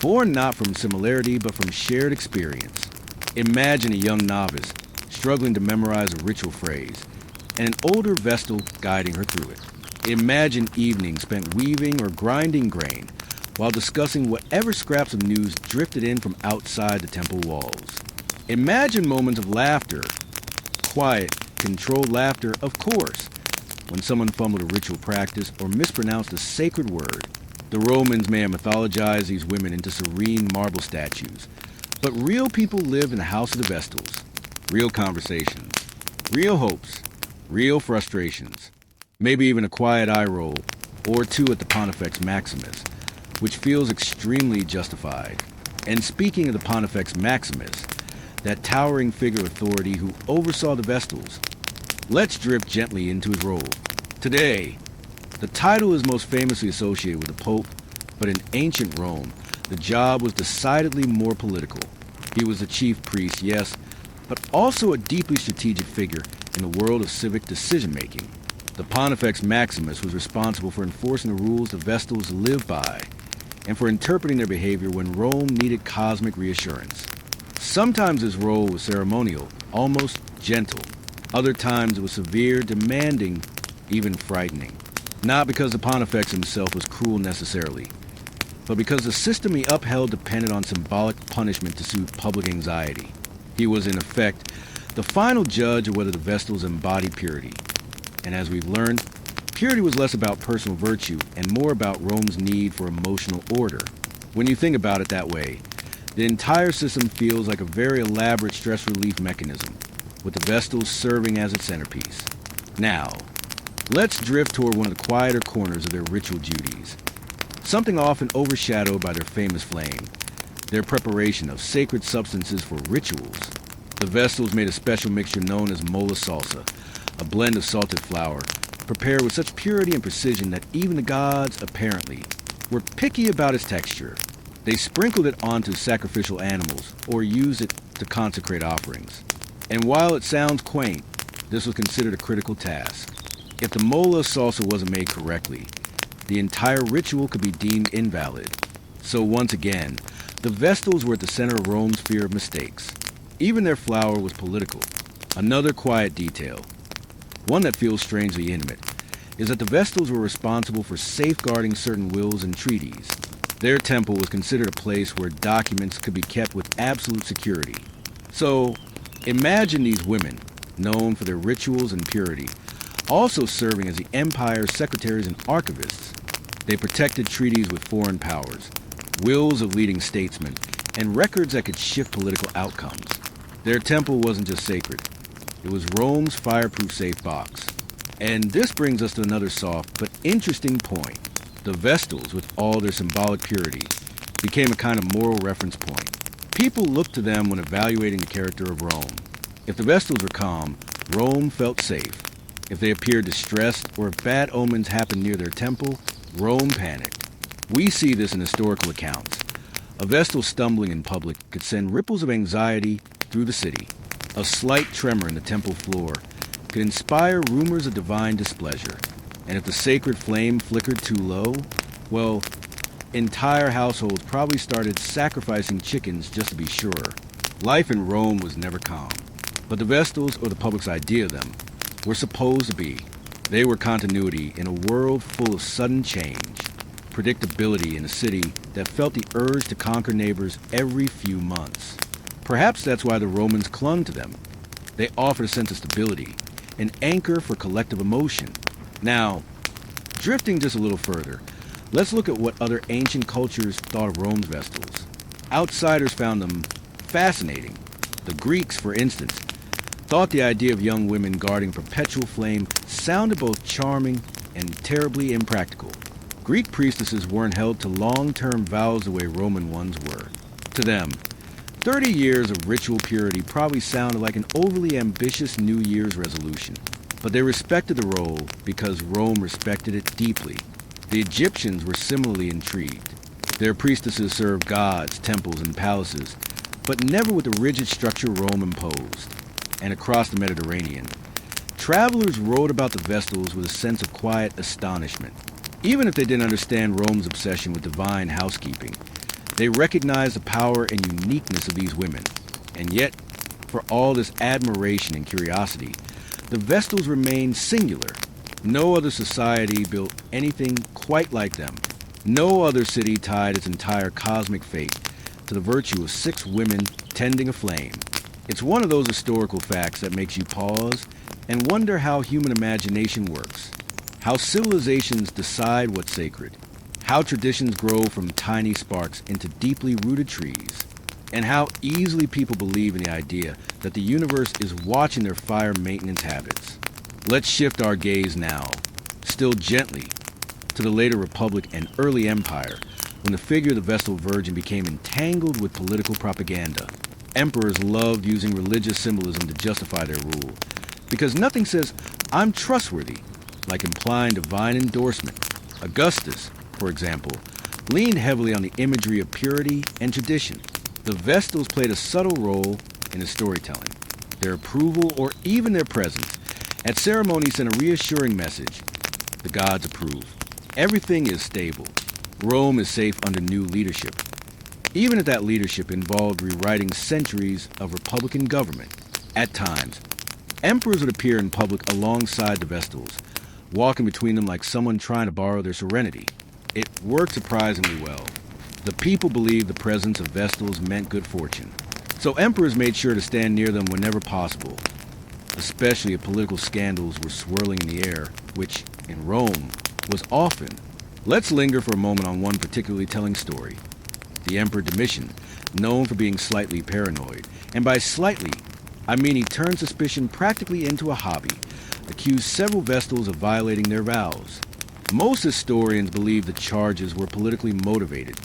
born not from similarity but from shared experience. Imagine a young novice struggling to memorize a ritual phrase, and an older Vestal guiding her through it. Imagine evenings spent weaving or grinding grain while discussing whatever scraps of news drifted in from outside the temple walls. Imagine moments of laughter, quiet, controlled laughter, of course, when someone fumbled a ritual practice or mispronounced a sacred word. The Romans may have mythologized these women into serene marble statues, But real people lived in the house of the Vestals. Real conversations, real hopes, real frustrations. Maybe even a quiet eye roll or two at the Pontifex Maximus, which feels extremely justified. And speaking of the Pontifex Maximus, that towering figure of authority who oversaw the Vestals, let's drift gently into his role. Today, the title is most famously associated with the Pope, but in ancient Rome, the job was decidedly more political. He was the chief priest, yes, but also a deeply strategic figure in the world of civic decision-making. The Pontifex Maximus was responsible for enforcing the rules the Vestals lived by, and for interpreting their behavior when Rome needed cosmic reassurance. Sometimes his role was ceremonial, almost gentle. Other times it was severe, demanding, even frightening. Not because the Pontifex himself was cruel necessarily, but because the system he upheld depended on symbolic punishment to soothe public anxiety. He was, in effect, the final judge of whether the Vestals embodied purity. And as we've learned, purity was less about personal virtue and more about Rome's need for emotional order. When you think about it that way, the entire system feels like a very elaborate stress relief mechanism, with the Vestals serving as its centerpiece. Now, let's drift toward one of the quieter corners of their ritual duties. Something often overshadowed by their famous flame, their preparation of sacred substances for rituals. The Vestals made a special mixture known as mola salsa, a blend of salted flour, prepared with such purity and precision that even the gods, apparently, were picky about its texture. They sprinkled it onto sacrificial animals or used it to consecrate offerings. And while it sounds quaint, this was considered a critical task. If the mola salsa wasn't made correctly, the entire ritual could be deemed invalid. So once again, the Vestals were at the center of Rome's fear of mistakes. Even their flour was political. Another quiet detail, one that feels strangely intimate, is that the Vestals were responsible for safeguarding certain wills and treaties. Their temple was considered a place where documents could be kept with absolute security. So, imagine these women, known for their rituals and purity, also serving as the empire's secretaries and archivists. They protected treaties with foreign powers, wills of leading statesmen, and records that could shift political outcomes. Their temple wasn't just sacred. It was Rome's fireproof safe box. And this brings us to another soft but interesting point. The Vestals, with all their symbolic purity, became a kind of moral reference point. People looked to them when evaluating the character of Rome. If the Vestals were calm, Rome felt safe. If they appeared distressed or if bad omens happened near their temple, Rome panicked. We see this in historical accounts. A Vestal stumbling in public could send ripples of anxiety through the city. A slight tremor in the temple floor could inspire rumors of divine displeasure. And if the sacred flame flickered too low, well, entire households probably started sacrificing chickens just to be sure. Life in Rome was never calm. But the Vestals, or the public's idea of them, were supposed to be. They were continuity in a world full of sudden change, predictability in a city that felt the urge to conquer neighbors every few months. Perhaps that's why the Romans clung to them. They offered a sense of stability, an anchor for collective emotion. Now, drifting just a little further, let's look at what other ancient cultures thought of Rome's Vestals. Outsiders found them fascinating. The Greeks, for instance, thought the idea of young women guarding perpetual flame sounded both charming and terribly impractical. Greek priestesses weren't held to long-term vows the way Roman ones were. To them, 30 years of ritual purity probably sounded like an overly ambitious New Year's resolution. But they respected the role because Rome respected it deeply. The Egyptians were similarly intrigued. Their priestesses served gods, temples, and palaces, but never with the rigid structure Rome imposed. And across the Mediterranean, travelers wrote about the Vestals with a sense of quiet astonishment. Even if they didn't understand Rome's obsession with divine housekeeping, they recognized the power and uniqueness of these women. And yet, for all this admiration and curiosity, the Vestals remained singular. No other society built anything quite like them. No other city tied its entire cosmic fate to the virtue of 6 women tending a flame. It's one of those historical facts that makes you pause and wonder how human imagination works, how civilizations decide what's sacred, how traditions grow from tiny sparks into deeply rooted trees, and how easily people believe in the idea that the universe is watching their fire maintenance habits. Let's shift our gaze now, still gently, to the later Republic and early Empire, when the figure of the Vestal Virgin became entangled with political propaganda. Emperors loved using religious symbolism to justify their rule, because nothing says, "I'm trustworthy," like implying divine endorsement. Augustus, for example, leaned heavily on the imagery of purity and tradition. The Vestals played a subtle role in his storytelling. Their approval, or even their presence, at ceremony sent a reassuring message. The gods approve. Everything is stable. Rome is safe under new leadership. Even if that leadership involved rewriting centuries of republican government. At times, emperors would appear in public alongside the Vestals, walking between them like someone trying to borrow their serenity. It worked surprisingly well. The people believed the presence of Vestals meant good fortune, so emperors made sure to stand near them whenever possible, especially if political scandals were swirling in the air, which, in Rome, was often. Let's linger for a moment on one particularly telling story. The Emperor Domitian, known for being slightly paranoid, and by slightly, I mean he turned suspicion practically into a hobby, accused several Vestals of violating their vows. Most historians believe the charges were politically motivated,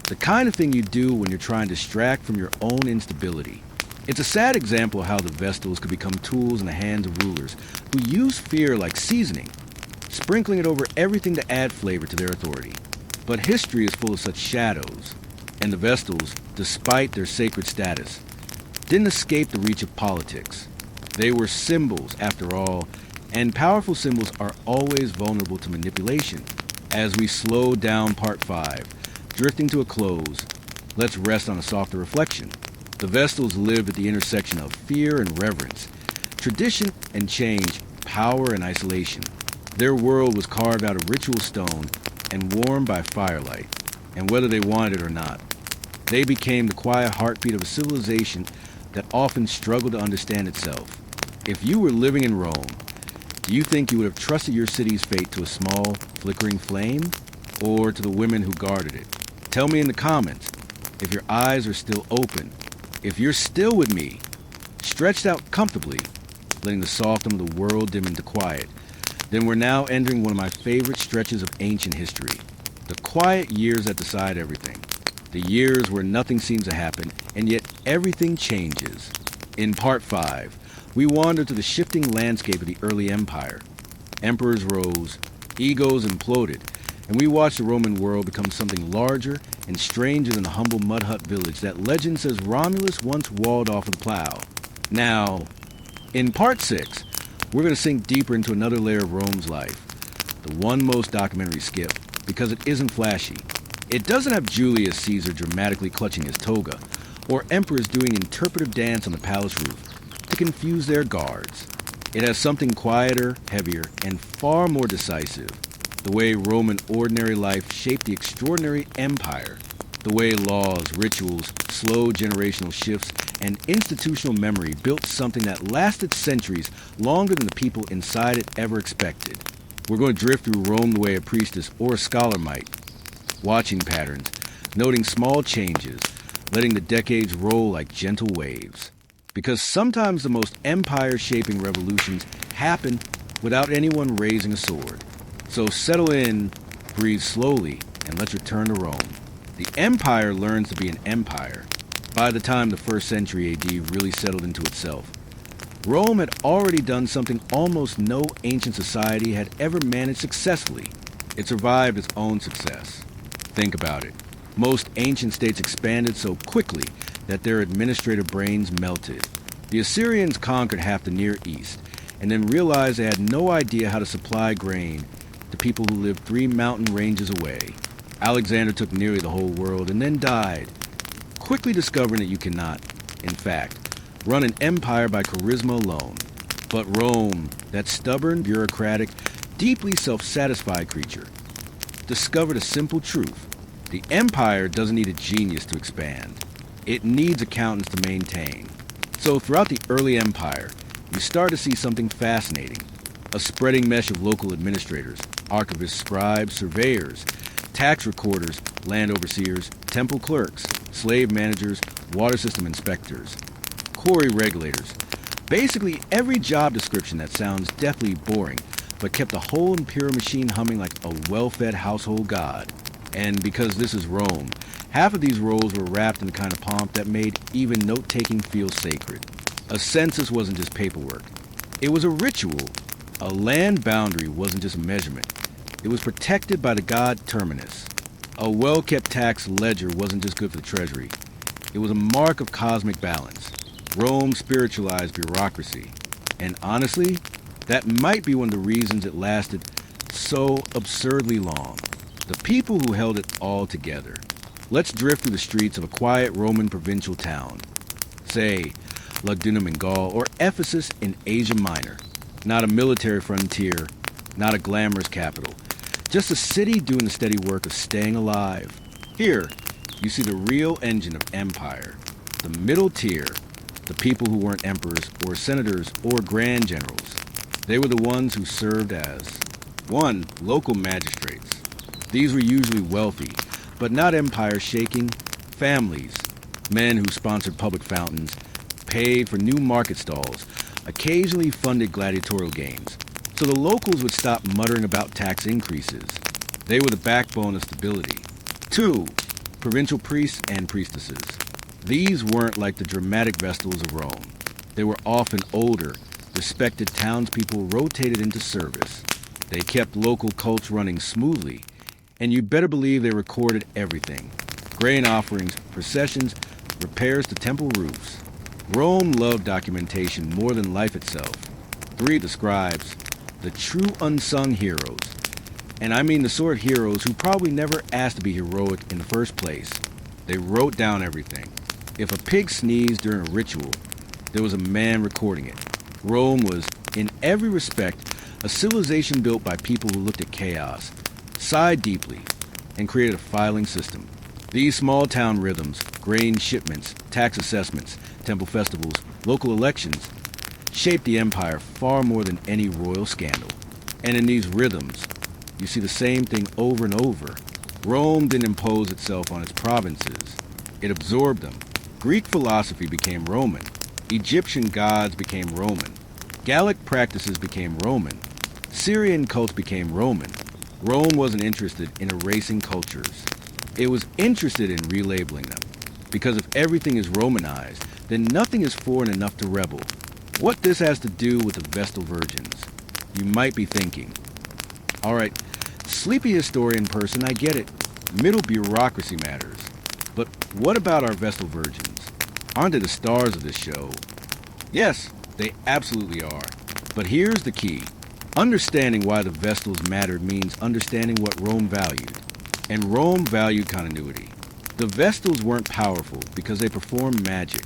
the kind of thing you do when you're trying to distract from your own instability. It's a sad example of how the Vestals could become tools in the hands of rulers who use fear like seasoning, sprinkling it over everything to add flavor to their authority. But history is full of such shadows, and the Vestals, despite their sacred status, didn't escape the reach of politics. They were symbols, after all, and powerful symbols are always vulnerable to manipulation. As we slow down Part 5, drifting to a close, let's rest on a softer reflection. The Vestals lived at the intersection of fear and reverence, tradition and change, power and isolation. Their world was carved out of ritual stone and warmed by firelight, and whether they wanted it or not, they became the quiet heartbeat of a civilization that often struggled to understand itself. If you were living in Rome, do you think you would have trusted your city's fate to a small, flickering flame, or to the women who guarded it? Tell me in the comments if your eyes are still open, if you're still with me, stretched out comfortably, letting the softness of the world dim into quiet. Then we're now entering one of my favorite stretches of ancient history, the quiet years that decide everything. The years where nothing seems to happen, and yet everything changes. In Part 5, we wander to the shifting landscape of the early empire. Emperors rose, egos imploded, and we watch the Roman world become something larger and stranger than the humble mud hut village that legend says Romulus once walled off with a plow. Now, in Part 6, we're going to sink deeper into another layer of Rome's life, the one most documentaries skip, because it isn't flashy. It doesn't have Julius Caesar dramatically clutching his toga, or emperors doing interpretive dance on the palace roof to confuse their guards. It has something quieter, heavier, and far more decisive. The way Roman ordinary life shaped the extraordinary empire. The way laws, rituals, slow generational shifts, and institutional memory built something that lasted centuries longer than the people inside it ever expected. We're going to drift through Rome the way a priestess or a scholar might, watching patterns, noting small changes, letting the decades roll like gentle waves. Because sometimes the most empire-shaping revolutions happen without anyone raising a sword. So settle in, breathe slowly, and let's return to Rome. The empire learns to be an empire by the time the 1st century AD really settled into itself. Rome had already done something almost no ancient society had ever managed successfully. It survived its own success. Think about it. Most ancient states expanded so quickly that their administrative brains melted. The Assyrians conquered half the Near East, and then realized they had no idea how to supply grain to people who lived 3 mountain ranges away. Alexander took nearly the whole world and then died, quickly discovering that you cannot, in fact, run an empire by charisma alone. But Rome, that stubborn, bureaucratic, deeply self-satisfied creature, discovered a simple truth. The empire doesn't need a genius to expand. It needs accountants to maintain. So throughout the early empire, you start to see something fascinating. A spreading mesh of local administrators, archivists, scribes, surveyors, tax recorders, land overseers, temple clerks, slave managers, water system inspectors, quarry regulators. Basically every job description that sounds deathly boring, but kept the whole imperial machine humming like a well-fed household god. And because this is Rome, half of these roles were wrapped in the kind of pomp that made even note-taking feel sacred. A census wasn't just paperwork. It was a ritual. A land boundary wasn't just a measurement. It was protected by the god Terminus. A well-kept tax ledger wasn't just good for the treasury. It was a mark of cosmic balance. Rome spiritualized bureaucracy. And honestly, that might be one of the reasons it lasted so absurdly long. The people who held it all together. Let's drift through the streets of a quiet Roman provincial town. Say, Lugdunum in Gaul or Ephesus in Asia Minor. Not a military frontier, not a glamorous capital. Just a city doing the steady work of staying alive. Here, you see the real engine of empire. The middle tier, the people who weren't emperors or senators or grand generals. They were the ones who served as 1. Local magistrates. These were usually wealthy, but not empire-shaking, families. Men who sponsored public fountains, paid for new market stalls, occasionally funded gladiatorial games, so the locals would stop muttering about tax increases. They were the backbone of stability. 2. Provincial priests and priestesses. These weren't like the dramatic Vestals of Rome. They were often older, respected townspeople rotated into service. They kept local cults running smoothly, and you better believe they recorded everything. Grain offerings, processions, repairs to temple roofs. Rome loved documentation more than life itself. 3. The scribes, the true unsung heroes. And I mean the sort of heroes who probably never asked to be heroic in the first place. They wrote down everything. If a pig sneezed during a ritual, there was a man recording it. Rome was, in every respect, a civilization built by people who looked at chaos, sighed deeply, and created a filing system. These small-town rhythms, grain shipments, tax assessments, temple festivals, local elections, shaped the empire far more than any royal scandal. And in these rhythms, you see the same thing over and over. Rome didn't impose itself on its provinces. It absorbed them. Greek philosophy became Roman. Egyptian gods became Roman. Gallic practices became Roman. Syrian cults became Roman. Rome wasn't interested in erasing cultures. It was interested in relabeling them. Because if everything is Romanized, then nothing is foreign enough to rebel. What this has to do with the Vestal Virgins? You might be thinking. Alright, sleepy historian person, I get it. Middle bureaucracy matters. But what about our Vestal Virgins? Aren't they the stars of this show? Yes, they absolutely are. But here's the key. Understanding why the Vestals mattered means understanding what Rome valued. And Rome valued continuity. The Vestals weren't powerful because they performed magic.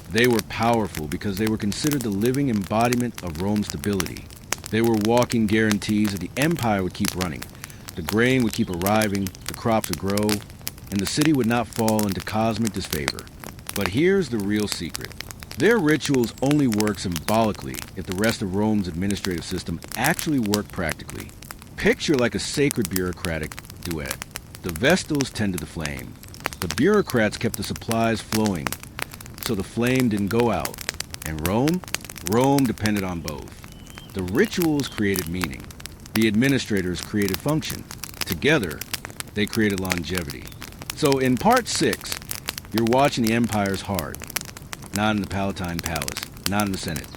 They were powerful because they were considered the living embodiment of Rome's stability. They were walking guarantees that the empire would keep running. The grain would keep arriving, the crops would grow, and the city would not fall into cosmic disfavor. But here's the real secret. Their rituals only work symbolically if the rest of Rome's administrative system actually worked practically. Picture like a sacred bureaucratic duet. The Vestals tended the flame. The bureaucrats kept the supplies flowing, so the flame didn't go out. And Rome? Rome depended on both. The rituals created meaning. The administrators created function. Together, they created longevity. So in part 6, you're watching the empire's heart. Not in the Palatine Palace, not in the Senate,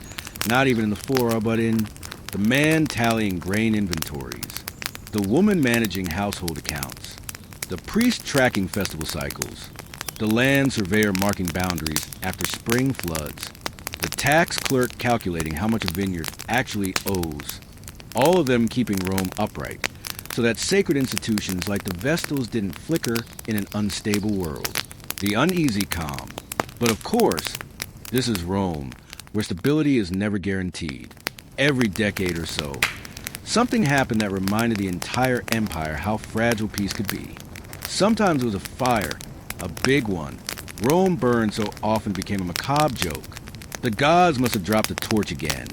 not even in the Fora, but in the man tallying grain inventories, the woman managing household accounts, the priest tracking festival cycles, the land surveyor marking boundaries after spring floods, the tax clerk calculating how much a vineyard actually owes, all of them keeping Rome upright, so that sacred institutions like the Vestals didn't flicker in an unstable world. The uneasy calm. But of course, this is Rome, where stability is never guaranteed. Every decade or so, something happened that reminded the entire empire how fragile peace could be. Sometimes it was a fire, a big one. Rome burned so often it became a macabre joke. The gods must have dropped the torch again,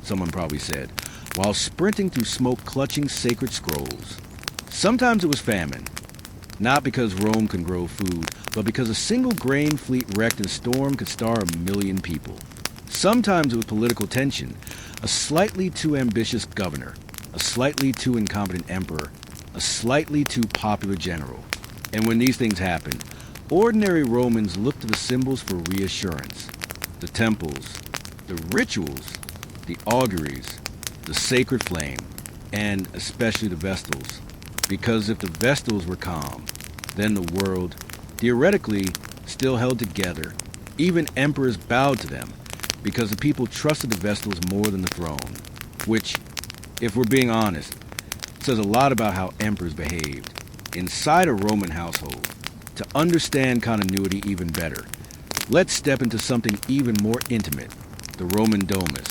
someone probably said, while sprinting through smoke clutching sacred scrolls. Sometimes it was famine. Not because Rome can grow food, but because a single grain fleet wrecked in a storm could starve 1 million people. Sometimes it was political tension, a slightly too ambitious governor, a slightly too incompetent emperor, a slightly too popular general. And when these things happened, ordinary Romans looked to the symbols for reassurance. The temples, the rituals, the auguries, the sacred flame, and especially the Vestals. Because if the Vestals were calm, then the world, theoretically, still held together. Even emperors bowed to them, because the people trusted the Vestals more than the throne. Which, if we're being honest, says a lot about how emperors behaved inside a Roman household. To understand continuity even better, let's step into something even more intimate, the Roman domus,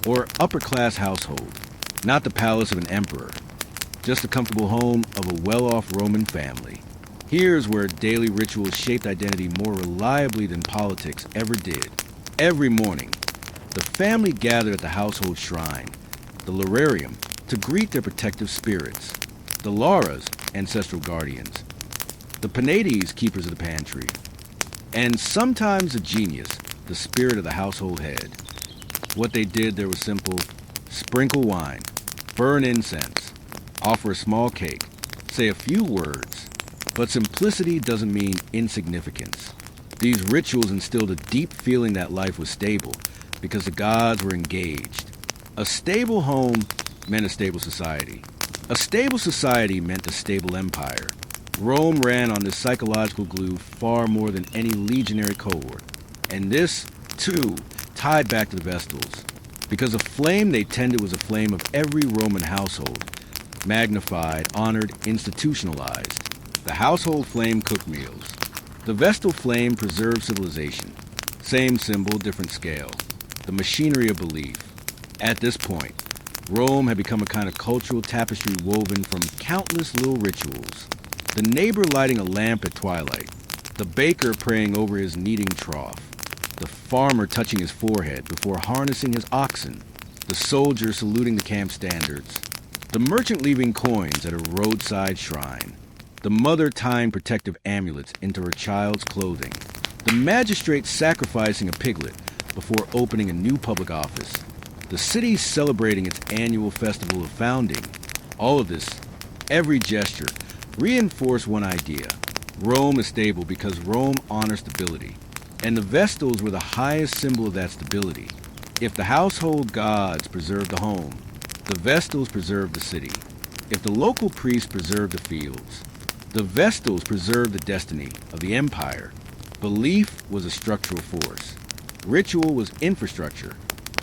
or upper-class household, not the palace of an emperor, just the comfortable home of a well-off Roman family. Here's where daily rituals shaped identity more reliably than politics ever did. Every morning, the family gathered at the household shrine, the Lararium, to greet their protective spirits, the Lauras, ancestral guardians, the Penates, keepers of the pantry, and sometimes the genius, the spirit of the household head. What they did there was simple: sprinkle wine, burn incense, offer a small cake, say a few words. But simplicity doesn't mean insignificance. These rituals instilled a deep feeling that life was stable because the gods were engaged. A stable home meant a stable society. A stable society meant a stable empire. Rome ran on this psychological glue far more than any legionary cohort. And this, too, tied back to the Vestals, because a flame they tended was a flame of every Roman household, magnified, honored, institutionalized. The household flame cooked meals. The Vestal flame preserved civilization. Same symbol, different scale. The machinery of belief. At this point, Rome had become a kind of cultural tapestry woven from countless little rituals. The neighbor lighting a lamp at twilight. The baker praying over his kneading trough. The farmer touching his forehead before harnessing his oxen. The soldier saluting the camp standards. The merchant leaving coins at a roadside shrine. The mother tying protective amulets into her child's clothing. The magistrate sacrificing a piglet before opening a new public office. The city celebrating its annual festival of founding. All of this, every gesture, reinforced one idea. Rome is stable because Rome honors stability. And the Vestals were the highest symbol of that stability. If the household gods preserved the home, the Vestals preserved the city. If the local priests preserved the fields, the Vestals preserved the destiny of the empire. Belief was a structural force. Ritual was infrastructure.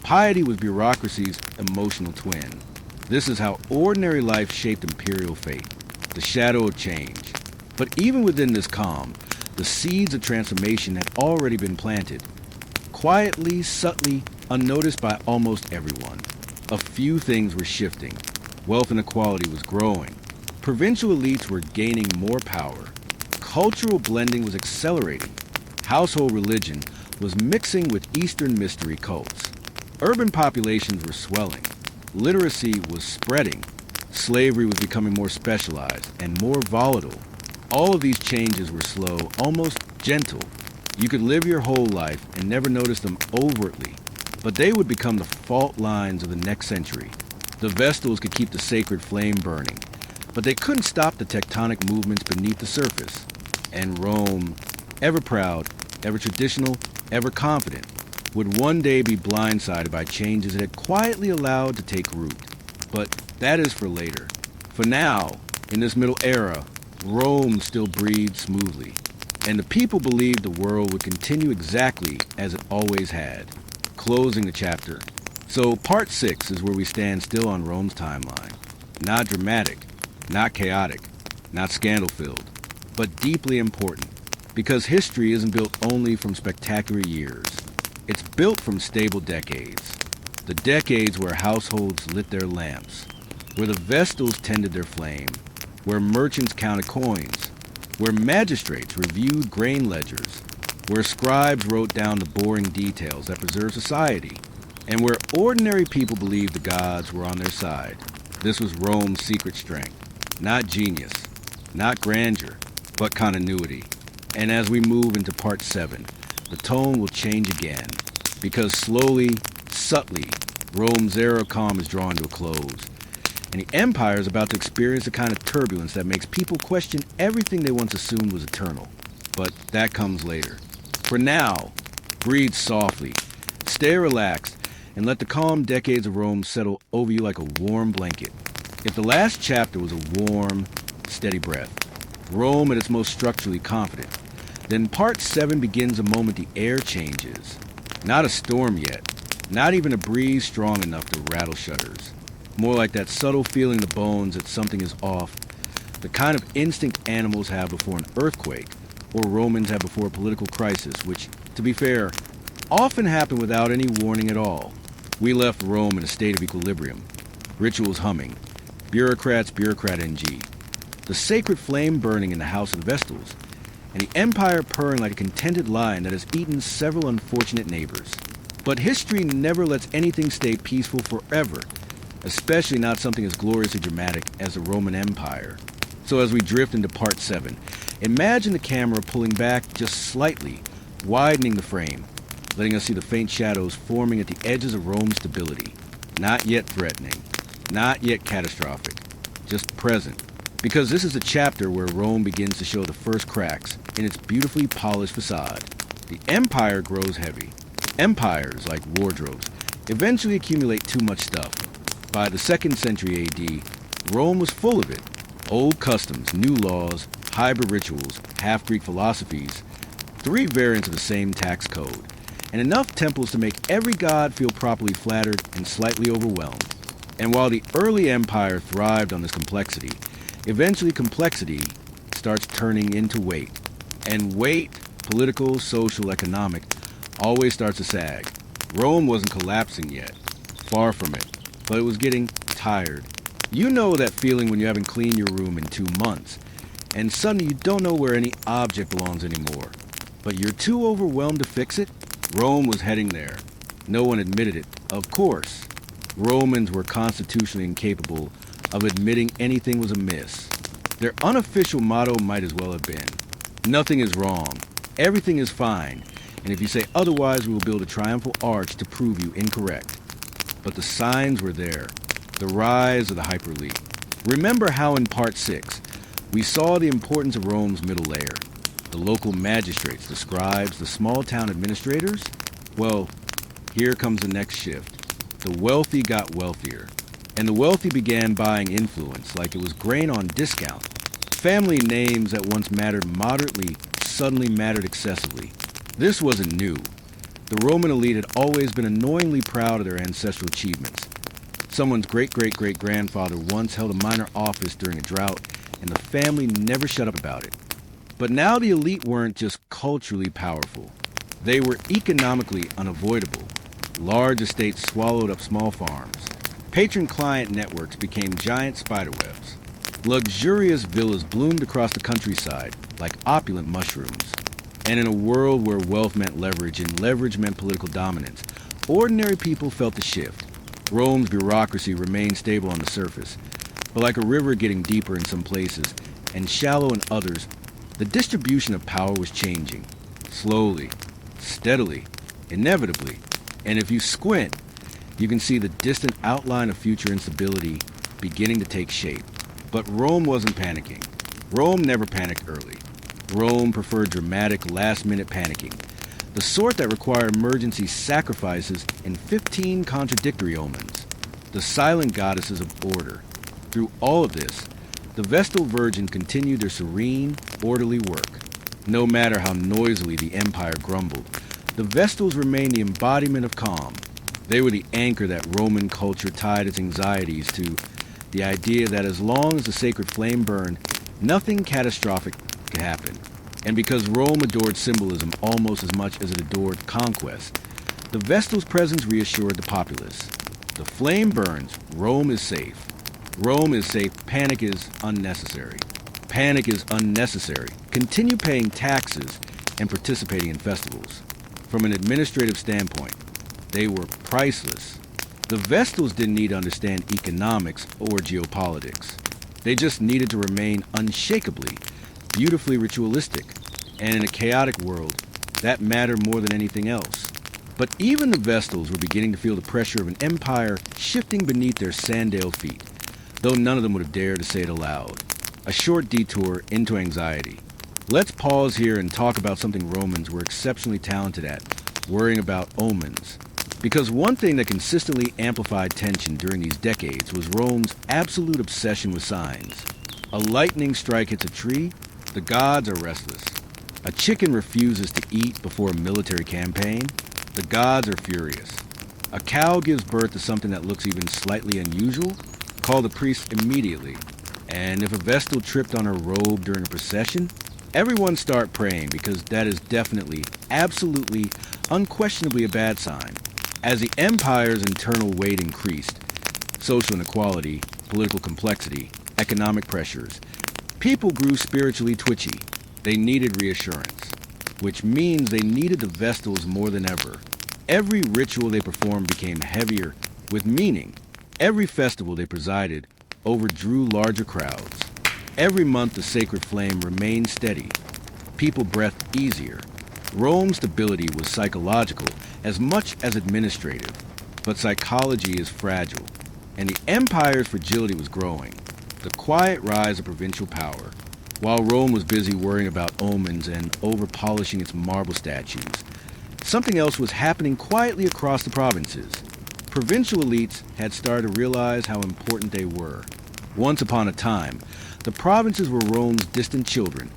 Piety was bureaucracy's emotional twin. This is how ordinary life shaped imperial fate, the shadow of change. But even within this calm, the seeds of transformation had already been planted. Quietly, subtly, unnoticed by almost everyone. A few things were shifting. Wealth inequality was growing. Provincial elites were gaining more power. Cultural blending was accelerating. Household religion was mixing with Eastern mystery cults. Urban populations were swelling. Literacy was spreading. Slavery was becoming more specialized and more volatile. All of these changes were slow, almost gentle. You could live your whole life and never notice them overtly, but they would become the fault lines of the next century. The Vestals could keep the sacred flame burning, but they couldn't stop the tectonic movements beneath the surface. And Rome, ever proud, ever traditional, ever confident, would one day be blindsided by changes it had quietly allowed to take root. But that is for later. For now, in this middle era, Rome still breathed smoothly, and the people believed the world would continue exactly as it always had. Closing the chapter. So part 6 is where we stand still on Rome's timeline. Not dramatic, not chaotic, not scandal-filled, but deeply important, because history isn't built only from spectacular years. It's built from stable decades. The decades where households lit their lamps, where the Vestals tended their flame, where merchants counted coins, where magistrates reviewed grain ledgers, where scribes wrote down the boring details that preserved society, and where ordinary people believed the gods were on their side. This was Rome's secret strength. Not genius, not grandeur, but continuity. And as we move into part 7, the tone will change again, because slowly, subtly, Rome's era of calm is drawing to a close. And the empire is about to experience a kind of turbulence that makes people question everything they once assumed was eternal. But that comes later. For now, breathe softly, stay relaxed, and let the calm decades of Rome settle over you like a warm blanket. If the last chapter was a warm, steady breath, Rome at its most structurally confident, then part 7 begins the moment the air changes. Not a storm yet, not even a breeze strong enough to rattle shutters. More like that subtle feeling in the bones that something is off, the kind of instinct animals have before an earthquake, or Romans have before a political crisis, which, to be fair, often happen without any warning at all. We left Rome in a state of equilibrium, rituals humming, bureaucrats bureaucrat-ng, the sacred flame burning in the house of the Vestals, and the empire purring like a contented lion that has eaten several unfortunate neighbors. But history never lets anything stay peaceful forever, especially not something as gloriously dramatic as the Roman Empire. So as we drift into part 7, imagine the camera pulling back just slightly, widening the frame, letting us see the faint shadows forming at the edges of Rome's stability. Not yet threatening, not yet catastrophic, just present. Because this is a chapter where Rome begins to show the first cracks in its beautifully polished facade. The empire grows heavy. Empires, like wardrobes, eventually accumulate too much stuff. By the 2nd century AD, Rome was full of it. Old customs, new laws, hybrid rituals, half-Greek philosophies, 3 variants of the same tax code, and enough temples to make every god feel properly flattered and slightly overwhelmed. And while the early empire thrived on this complexity, eventually complexity starts turning into weight. And weight, political, social, economic, always starts to sag. Rome wasn't collapsing yet. Far from it. But it was getting tired. You know that feeling when you haven't cleaned your room in 2 months, and suddenly you don't know where any object belongs anymore. But you're too overwhelmed to fix it? Rome was heading there. No one admitted it, of course. Romans were constitutionally incapable of admitting anything was amiss. Their unofficial motto might as well have been, "Nothing is wrong, everything is fine, and if you say otherwise, we will build a triumphal arch to prove you incorrect." But the signs were there, the rise of the hyper-elite. Remember how in part 6, we saw the importance of Rome's middle layer, the local magistrates, the scribes, the small-town administrators? Well, here comes the next shift. The wealthy got wealthier. And the wealthy began buying influence like it was grain on discount. Family names that once mattered moderately suddenly mattered excessively. This wasn't new. The Roman elite had always been annoyingly proud of their ancestral achievements. Someone's great-great-great-grandfather once held a minor office during a drought, and the family never shut up about it. But now the elite weren't just culturally powerful. They were economically unavoidable. Large estates swallowed up small farms. Patron-client networks became giant spiderwebs. Luxurious villas bloomed across the countryside like opulent mushrooms. And in a world where wealth meant leverage and leverage meant political dominance, ordinary people felt the shift. Rome's bureaucracy remained stable on the surface, but like a river getting deeper in some places and shallow in others, the distribution of power was changing. Slowly, steadily, inevitably. And if you squint, you can see the distant outline of future instability beginning to take shape. But Rome wasn't panicking. Rome never panicked early. Rome preferred dramatic, last-minute panicking, the sort that required emergency sacrifices and 15 contradictory omens, the silent goddesses of order. Through all of this, the Vestal Virgins continued their serene, orderly work. No matter how noisily the empire grumbled, the Vestals remained the embodiment of calm. They were the anchor that Roman culture tied its anxieties to, the idea that as long as the sacred flame burned, nothing catastrophic could happen. And because Rome adored symbolism almost as much as it adored conquest, the Vestal's presence reassured the populace. The flame burns, Rome is safe. Rome is safe, panic is unnecessary. Panic is unnecessary. Continue paying taxes and participating in festivals. From an administrative standpoint, they were priceless. The Vestals didn't need to understand economics or geopolitics. They just needed to remain unshakably beautifully ritualistic, and in a chaotic world, that mattered more than anything else. But even the Vestals were beginning to feel the pressure of an empire shifting beneath their sandaled feet, though none of them would have dared to say it aloud. A short detour into anxiety. Let's pause here and talk about something Romans were exceptionally talented at, worrying about omens. Because one thing that consistently amplified tension during these decades was Rome's absolute obsession with signs. A lightning strike hits a tree, the gods are restless. A chicken refuses to eat before a military campaign, the gods are furious. A cow gives birth to something that looks even slightly unusual, call the priest immediately. And if a Vestal tripped on her robe during a procession, everyone start praying because that is definitely, absolutely, unquestionably a bad sign. As the empire's internal weight increased, social inequality, political complexity, economic pressures, people grew spiritually twitchy. They needed reassurance, which means they needed the Vestals more than ever. Every ritual they performed became heavier with meaning. Every festival they presided overdrew larger crowds. Every month the sacred flame remained steady. People breathed easier. Rome's stability was psychological as much as administrative, but psychology is fragile, and the empire's fragility was growing. The quiet rise of provincial power. While Rome was busy worrying about omens and over-polishing its marble statues, something else was happening quietly across the provinces. Provincial elites had started to realize how important they were. Once upon a time, the provinces were Rome's distant children,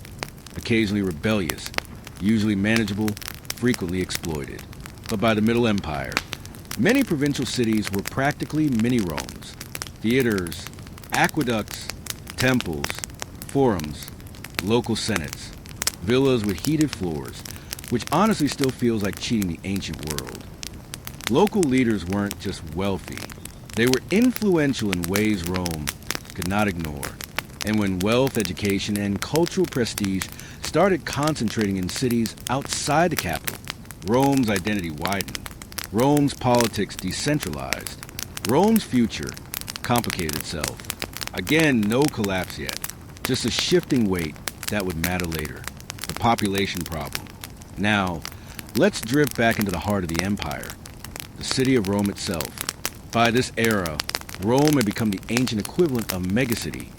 occasionally rebellious, usually manageable, frequently exploited. But by the Middle Empire, many provincial cities were practically mini-Romes. Theaters, aqueducts, temples, forums, local senates, villas with heated floors, which honestly still feels like cheating the ancient world. Local leaders weren't just wealthy. They were influential in ways Rome could not ignore. And when wealth, education, and cultural prestige started concentrating in cities outside the capital, Rome's identity widened. Rome's politics decentralized. Rome's future complicated itself. Again, no collapse yet. Just a shifting weight that would matter later. The population problem. Now, let's drift back into the heart of the empire. The city of Rome itself. By this era, Rome had become the ancient equivalent of megacity.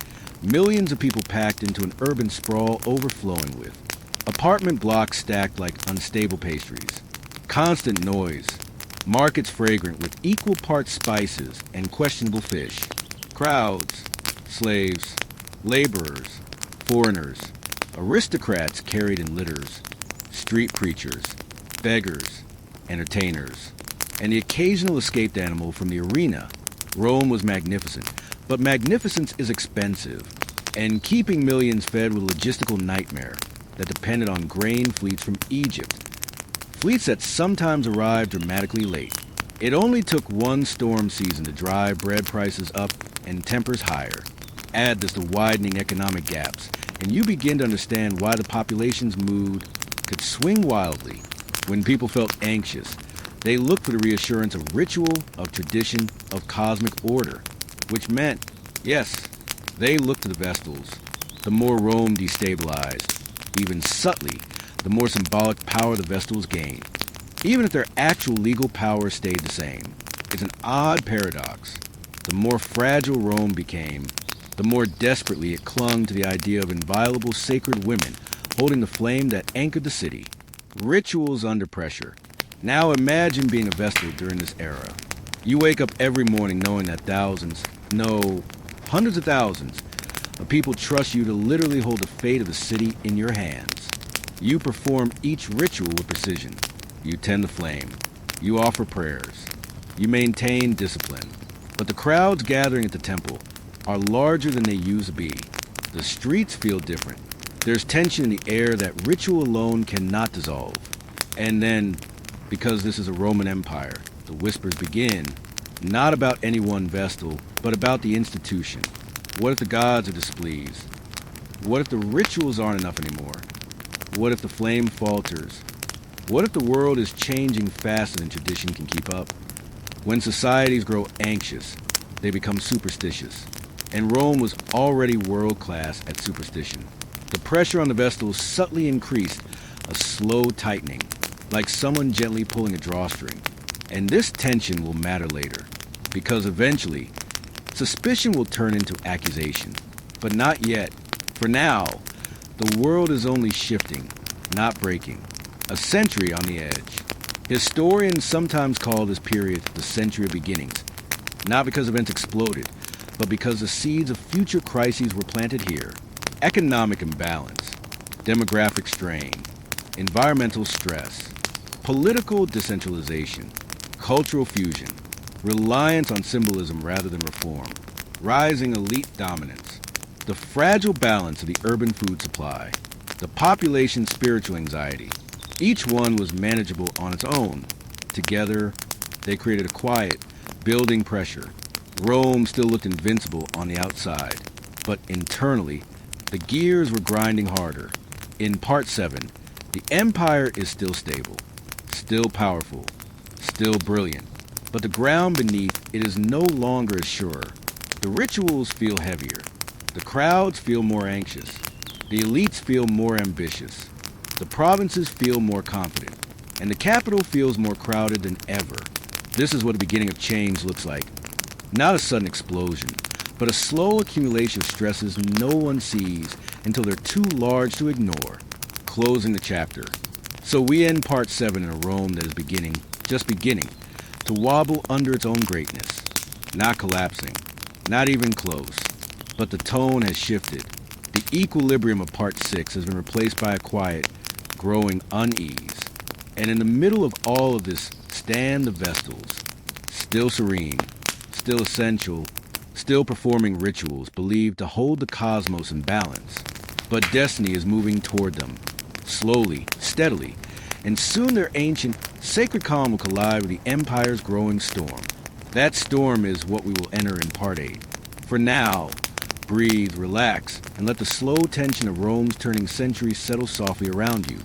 Millions of people packed into an urban sprawl overflowing with apartment blocks stacked like unstable pastries. Constant noise. Markets fragrant with equal parts spices and questionable fish. Crowds. Slaves. Laborers. Foreigners. Aristocrats carried in litters. Street preachers. Beggars. Entertainers. And the occasional escaped animal from the arena. Rome was magnificent. But magnificence is expensive. And keeping millions fed was a logistical nightmare that depended on grain fleets from Egypt. Fleets that sometimes arrived dramatically late. It only took one storm season to drive bread prices up and tempers higher. Add this to widening economic gaps, and you begin to understand why the population's mood could swing wildly. When people felt anxious, they looked for the reassurance of ritual, of tradition, of cosmic order, which meant, yes, they looked to the Vestals. The more Rome destabilized, even subtly, the more symbolic power the Vestals gained, even if their actual legal power stayed the same. It's an odd paradox. The more fragile Rome became, the more desperately it clung to the idea of inviolable sacred women holding the flame that anchored the city. Rituals under pressure. Now imagine being a Vestal during this era. You wake up every morning knowing that thousands, no, hundreds of thousands of people trust you to literally hold the fate of the city in your hands. You perform each ritual with precision. You tend the flame. You offer prayers. You maintain discipline. But the crowds gathering at the temple are larger than they used to be. The streets feel different. There's tension in the air that ritual alone cannot dissolve. And then, because this is a Roman Empire, the whispers begin, not about any one Vestal, but about the institution. What if the gods are displeased? What if the rituals aren't enough anymore? What if the flame falters? What if the world is changing faster than tradition can keep up? When societies grow anxious, they become superstitious. And Rome was already world-class at superstition. The pressure on the Vestals subtly increased, a slow tightening, like someone gently pulling a drawstring. And this tension will matter later, because eventually, suspicion will turn into accusation. But not yet. For now, the world is only shifting, not breaking. A century on the edge. Historians sometimes call this period the century of beginnings, not because events exploded, but because the seeds of future crises were planted here. Economic imbalance, demographic strain, environmental stress, political decentralization, cultural fusion, reliance on symbolism rather than reform, rising elite dominance, the fragile balance of the urban food supply, the population's spiritual anxiety. Each one was manageable on its own. Together, they created a quiet, building pressure. Rome still looked invincible on the outside, but internally, the gears were grinding harder. In Part 7, the empire is still stable, still powerful, still brilliant, but the ground beneath it is no longer as sure. The rituals feel heavier. The crowds feel more anxious. The elites feel more ambitious. The provinces feel more confident, and the capital feels more crowded than ever. This is what the beginning of change looks like. Not a sudden explosion, but a slow accumulation of stresses no one sees until they're too large to ignore. Closing the chapter. So we end Part 7 in a Rome that is beginning, just beginning, to wobble under its own greatness. Not collapsing, not even close, but the tone has shifted. The equilibrium of Part 6 has been replaced by a quiet, growing unease. And in the middle of all of this stand the Vestals, still serene, still essential, still performing rituals believed to hold the cosmos in balance. But destiny is moving toward them, slowly, steadily, and soon their ancient, sacred calm will collide with the Empire's growing storm. That storm is what we will enter in Part 8. For now, breathe, relax, and let the slow tension of Rome's turning centuries settle softly around you.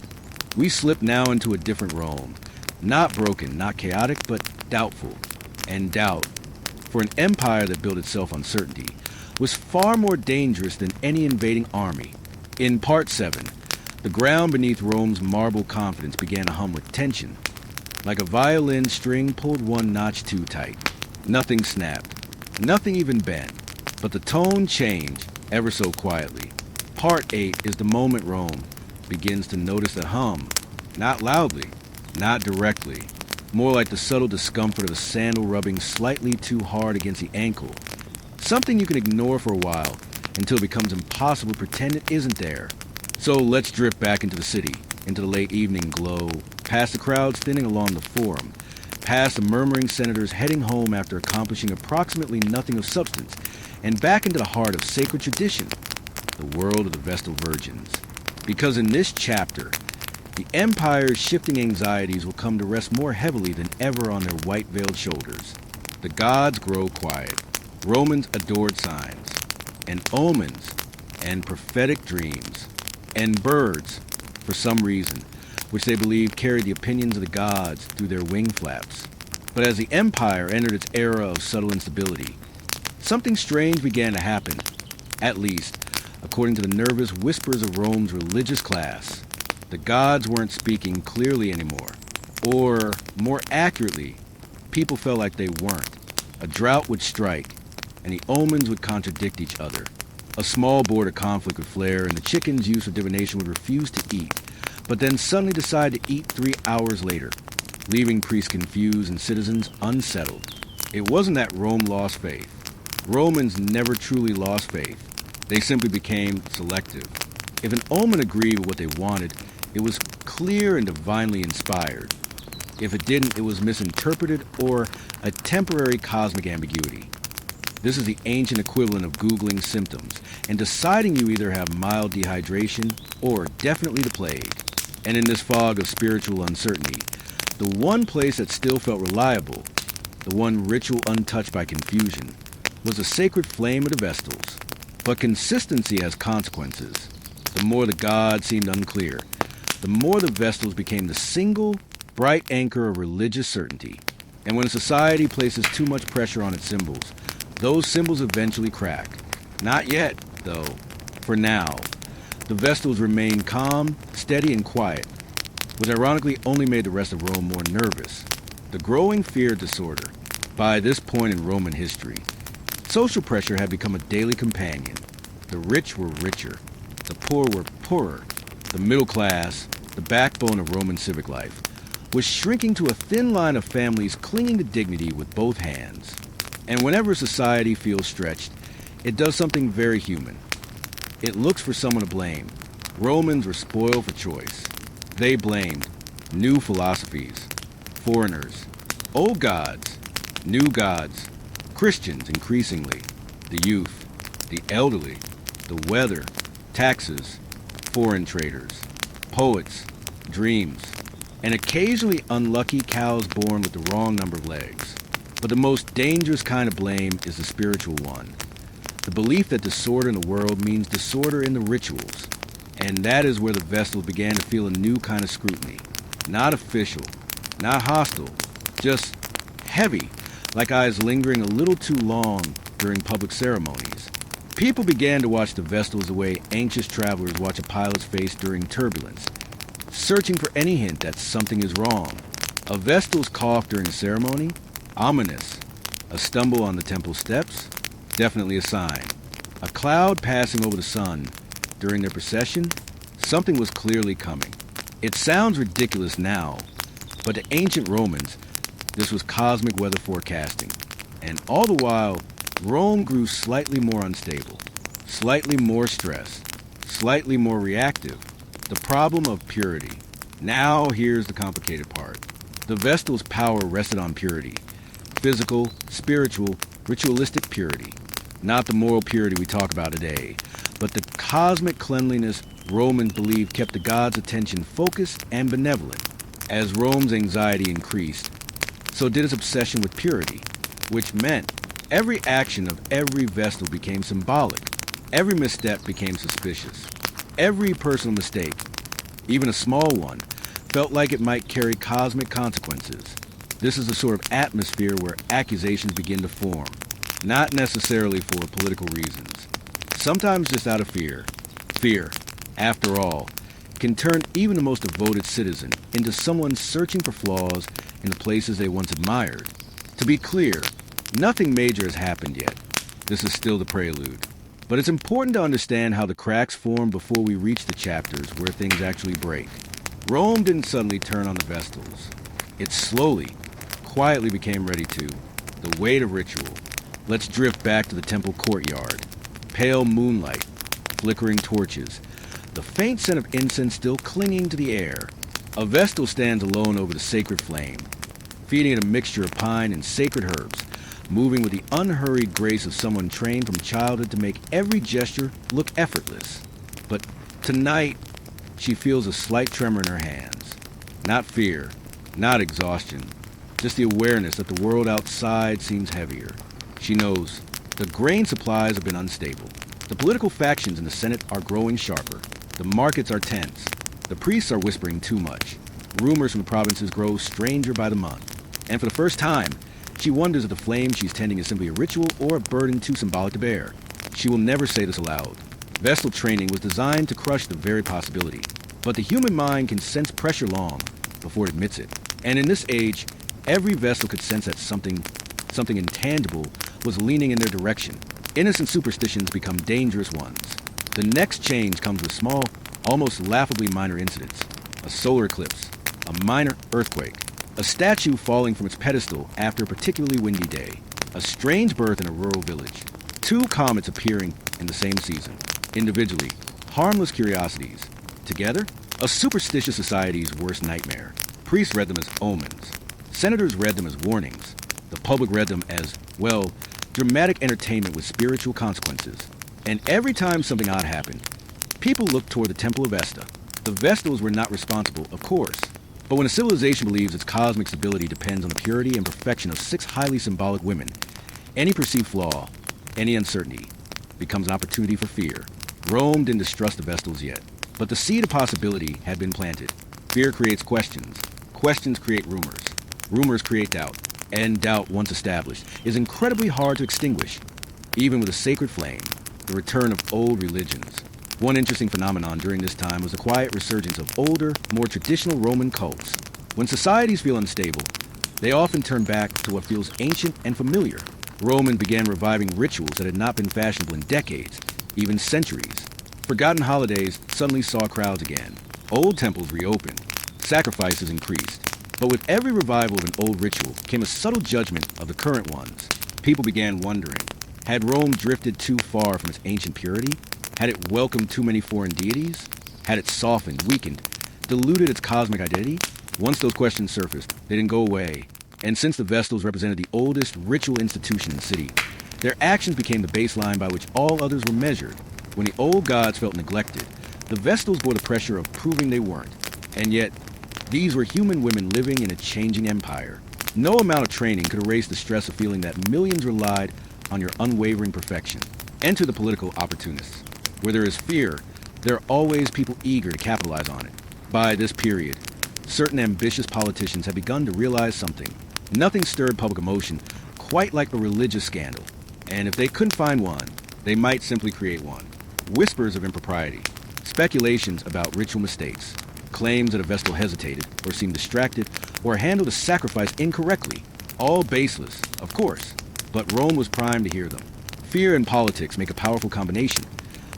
We slip now into a different Rome. Not broken, not chaotic, but doubtful. And doubt, for an empire that built itself on certainty, was far more dangerous than any invading army. In Part 7, the ground beneath Rome's marble confidence began to hum with tension. Like a violin string pulled one notch too tight. Nothing snapped. Nothing even bent. But the tone changed, ever so quietly. Part 8 is the moment Rome begins to notice the hum. Not loudly, not directly. More like the subtle discomfort of a sandal rubbing slightly too hard against the ankle. Something you can ignore for a while, until it becomes impossible to pretend it isn't there. So let's drift back into the city, into the late evening glow, past the crowds thinning along the forum, past the murmuring senators heading home after accomplishing approximately nothing of substance, and back into the heart of sacred tradition, the world of the Vestal Virgins. Because in this chapter, the Empire's shifting anxieties will come to rest more heavily than ever on their white-veiled shoulders. The gods grow quiet. Romans adored signs, and omens, and prophetic dreams, and birds, for some reason, which they believed carried the opinions of the gods through their wing flaps. But as the Empire entered its era of subtle instability, something strange began to happen, at least, according to the nervous whispers of Rome's religious class. The gods weren't speaking clearly anymore. Or, more accurately, people felt like they weren't. A drought would strike, and the omens would contradict each other. A small border conflict would flare, and the chicken's use of divination would refuse to eat, but then suddenly decide to eat 3 hours later, leaving priests confused and citizens unsettled. It wasn't that Rome lost faith. Romans never truly lost faith. They simply became selective. If an omen agreed with what they wanted, it was clear and divinely inspired. If it didn't, it was misinterpreted or a temporary cosmic ambiguity. This is the ancient equivalent of Googling symptoms and deciding you either have mild dehydration or definitely the plague. And in this fog of spiritual uncertainty, the one place that still felt reliable, the one ritual untouched by confusion, was the sacred flame of the Vestals. But consistency has consequences. The more the gods seemed unclear, the more the Vestals became the single, bright anchor of religious certainty. And when a society places too much pressure on its symbols, those symbols eventually crack. Not yet, though. For now. The Vestals remained calm, steady, and quiet, which ironically only made the rest of Rome more nervous. The growing fear of disorder. By this point in Roman history, social pressure had become a daily companion. The rich were richer, the poor were poorer. The middle class, the backbone of Roman civic life, was shrinking to a thin line of families clinging to dignity with both hands. And whenever society feels stretched, it does something very human. It looks for someone to blame. Romans were spoiled for choice. They blamed new philosophies, foreigners, old gods, new gods, Christians increasingly, the youth, the elderly, the weather, taxes, foreign traders, poets, dreams, and occasionally unlucky cows born with the wrong number of legs. But the most dangerous kind of blame is the spiritual one. The belief that disorder in the world means disorder in the rituals. And that is where the Vestals began to feel a new kind of scrutiny. Not official, not hostile, just heavy, like eyes lingering a little too long during public ceremonies. People began to watch the Vestals the way anxious travelers watch a pilot's face during turbulence, searching for any hint that something is wrong. A Vestal's cough during a ceremony? Ominous. A stumble on the temple steps? Definitely a sign. A cloud passing over the sun during their procession? Something was clearly coming. It sounds ridiculous now, but to ancient Romans, this was cosmic weather forecasting. And all the while, Rome grew slightly more unstable, slightly more stressed, slightly more reactive. The problem of purity. Now here's the complicated part. The Vestals' power rested on purity. Physical, spiritual, ritualistic purity. Not the moral purity we talk about today, but the cosmic cleanliness Romans believed kept the gods' attention focused and benevolent. As Rome's anxiety increased, so did its obsession with purity, which meant every action of every Vestal became symbolic. Every misstep became suspicious. Every personal mistake, even a small one, felt like it might carry cosmic consequences. This is the sort of atmosphere where accusations begin to form, not necessarily for political reasons. Sometimes just out of fear. Fear, after all, can turn even the most devoted citizen into someone searching for flaws in the places they once admired. To be clear, nothing major has happened yet. This is still the prelude. But it's important to understand how the cracks form before we reach the chapters where things actually break. Rome didn't suddenly turn on the Vestals. It slowly, quietly became ready to. The weight of ritual. Let's drift back to the temple courtyard. Pale moonlight, flickering torches, the faint scent of incense still clinging to the air. A Vestal stands alone over the sacred flame, feeding it a mixture of pine and sacred herbs, moving with the unhurried grace of someone trained from childhood to make every gesture look effortless. But tonight, she feels a slight tremor in her hands. Not fear, not exhaustion, just the awareness that the world outside seems heavier. She knows the grain supplies have been unstable. The political factions in the Senate are growing sharper. The markets are tense. The priests are whispering too much. Rumors from the provinces grow stranger by the month. And for the first time, she wonders if the flame she's tending is simply a ritual or a burden too symbolic to bear. She will never say this aloud. Vestal training was designed to crush the very possibility. But the human mind can sense pressure long before it admits it. And in this age, every Vestal could sense that something intangible was leaning in their direction. Innocent superstitions become dangerous ones. The next change comes with small, almost laughably minor incidents. A solar eclipse, a minor earthquake, a statue falling from its pedestal after a particularly windy day, a strange birth in a rural village, 2 comets appearing in the same season. Individually, harmless curiosities. Together, a superstitious society's worst nightmare. Priests read them as omens. Senators read them as warnings. The public read them as, well, dramatic entertainment with spiritual consequences. And every time something odd happened, people looked toward the Temple of Vesta. The Vestals were not responsible, of course. But when a civilization believes its cosmic stability depends on the purity and perfection of 6 highly symbolic women, any perceived flaw, any uncertainty, becomes an opportunity for fear. Rome didn't distrust the Vestals yet, but the seed of possibility had been planted. Fear creates questions. Questions create rumors. Rumors create doubt. And doubt, once established, is incredibly hard to extinguish. Even with a sacred flame, the return of old religions. One interesting phenomenon during this time was the quiet resurgence of older, more traditional Roman cults. When societies feel unstable, they often turn back to what feels ancient and familiar. Romans began reviving rituals that had not been fashionable in decades, even centuries. Forgotten holidays suddenly saw crowds again. Old temples reopened. Sacrifices increased. But with every revival of an old ritual came a subtle judgment of the current ones. People began wondering, had Rome drifted too far from its ancient purity? Had it welcomed too many foreign deities? Had it softened, weakened, diluted its cosmic identity? Once those questions surfaced, they didn't go away. And since the Vestals represented the oldest ritual institution in the city, their actions became the baseline by which all others were measured. When the old gods felt neglected, the Vestals bore the pressure of proving they weren't. And yet, these were human women living in a changing empire. No amount of training could erase the stress of feeling that millions relied on your unwavering perfection. Enter the political opportunists. Where there is fear, there are always people eager to capitalize on it. By this period, certain ambitious politicians had begun to realize something. Nothing stirred public emotion quite like a religious scandal. And if they couldn't find one, they might simply create one. Whispers of impropriety, speculations about ritual mistakes, claims that a Vestal hesitated or seemed distracted or handled a sacrifice incorrectly. All baseless, of course, but Rome was primed to hear them. Fear and politics make a powerful combination,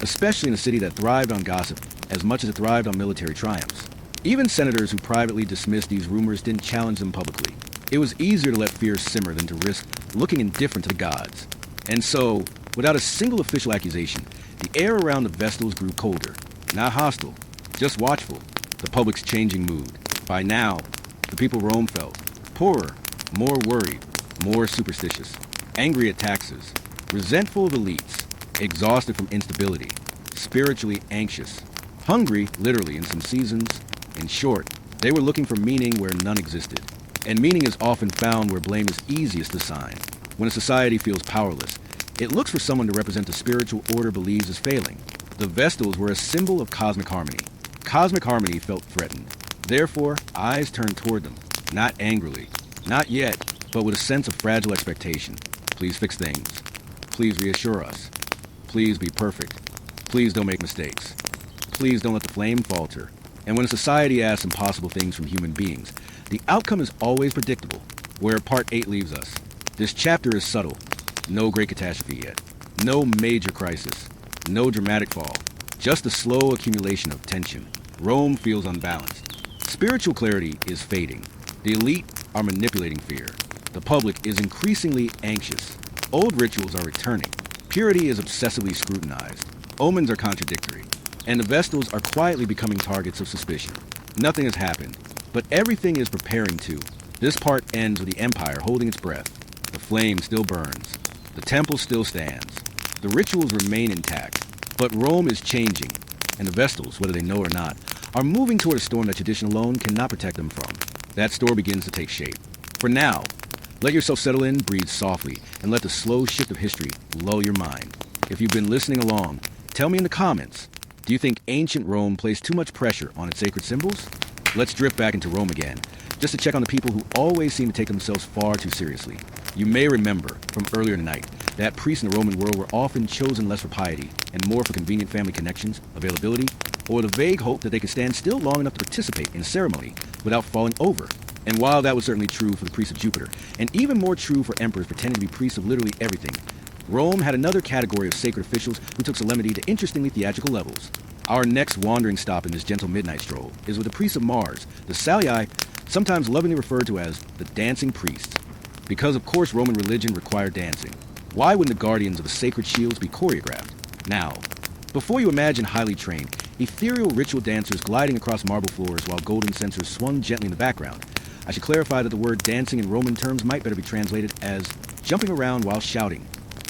especially in a city that thrived on gossip as much as it thrived on military triumphs. Even senators who privately dismissed these rumors didn't challenge them publicly. It was easier to let fear simmer than to risk looking indifferent to the gods. And so, without a single official accusation, the air around the Vestals grew colder. Not hostile, just watchful. The public's changing mood. By now, the people Rome felt poorer, more worried, more superstitious, angry at taxes, resentful of elites, exhausted from instability, spiritually anxious, hungry, literally, in some seasons. In short, they were looking for meaning where none existed. And meaning is often found where blame is easiest to assign. When a society feels powerless, it looks for someone to represent the spiritual order believes is failing. The Vestals were a symbol of cosmic harmony. Cosmic harmony felt threatened. Therefore, eyes turned toward them, not angrily, not yet, but with a sense of fragile expectation. Please fix things. Please reassure us. Please be perfect. Please don't make mistakes. Please don't let the flame falter. And when a society asks impossible things from human beings, the outcome is always predictable, where Part 8 leaves us. This chapter is subtle. No great catastrophe yet. No major crisis. No dramatic fall. Just a slow accumulation of tension. Rome feels unbalanced. Spiritual clarity is fading. The elite are manipulating fear. The public is increasingly anxious. Old rituals are returning. Purity is obsessively scrutinized. Omens are contradictory. And the Vestals are quietly becoming targets of suspicion. Nothing has happened, but everything is preparing to. This part ends with the Empire holding its breath. The flame still burns. The temple still stands. The rituals remain intact. But Rome is changing, and the Vestals, whether they know or not, are moving toward a storm that tradition alone cannot protect them from. That storm begins to take shape. For now, let yourself settle in, breathe softly, and let the slow shift of history lull your mind. If you've been listening along, tell me in the comments, do you think ancient Rome placed too much pressure on its sacred symbols? Let's drift back into Rome again, just to check on the people who always seem to take themselves far too seriously. You may remember from earlier tonight that priests in the Roman world were often chosen less for piety and more for convenient family connections, availability, or the vague hope that they could stand still long enough to participate in a ceremony without falling over. And while that was certainly true for the priests of Jupiter, and even more true for emperors pretending to be priests of literally everything, Rome had another category of sacred officials who took solemnity to interestingly theatrical levels. Our next wandering stop in this gentle midnight stroll is with the priests of Mars, the Salii, sometimes lovingly referred to as the dancing priests. Because of course Roman religion required dancing. Why wouldn't the guardians of the sacred shields be choreographed? Now, before you imagine highly trained, ethereal ritual dancers gliding across marble floors while golden censers swung gently in the background, I should clarify that the word dancing in Roman terms might better be translated as jumping around while shouting.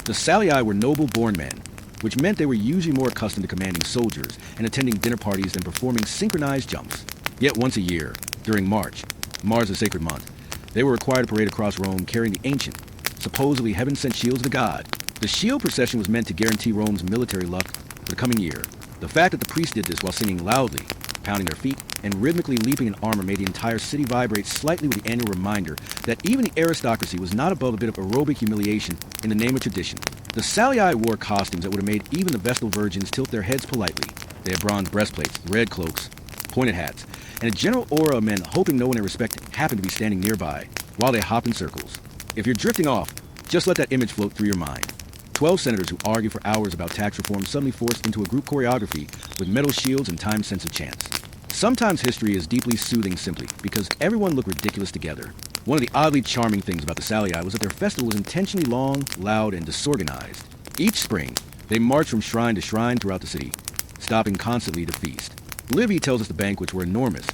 The Salii were noble-born men, which meant they were usually more accustomed to commanding soldiers and attending dinner parties than performing synchronized jumps. Yet once a year, during March, Mars a sacred month, they were required to parade across Rome carrying the ancient, supposedly heaven-sent shields of the god. The shield procession was meant to guarantee Rome's military luck for the coming year. The fact that the priests did this while singing loudly, pounding their feet, and rhythmically leaping in armor made the entire city vibrate slightly with the annual reminder that even the aristocracy was not above a bit of aerobic humiliation in the name of tradition. The Salii wore costumes that would have made even the Vestal Virgins tilt their heads politely. They had bronze breastplates, red cloaks, pointed hats, and a general aura of men hoping no one they respected happened to be standing nearby while they hop in circles. If you're drifting off, just let that image float through your mind. 12 senators who argue for hours about tax reform suddenly forced into a group choreography with metal shields and time-sensitive chants. Sometimes history is deeply soothing simply because everyone looked ridiculous together. One of the oddly charming things about the Salii was that their festival was intentionally long, loud, and disorganized. Each spring, they marched from shrine to shrine throughout the city, stopping constantly to feast. Livy tells us the banquets were enormous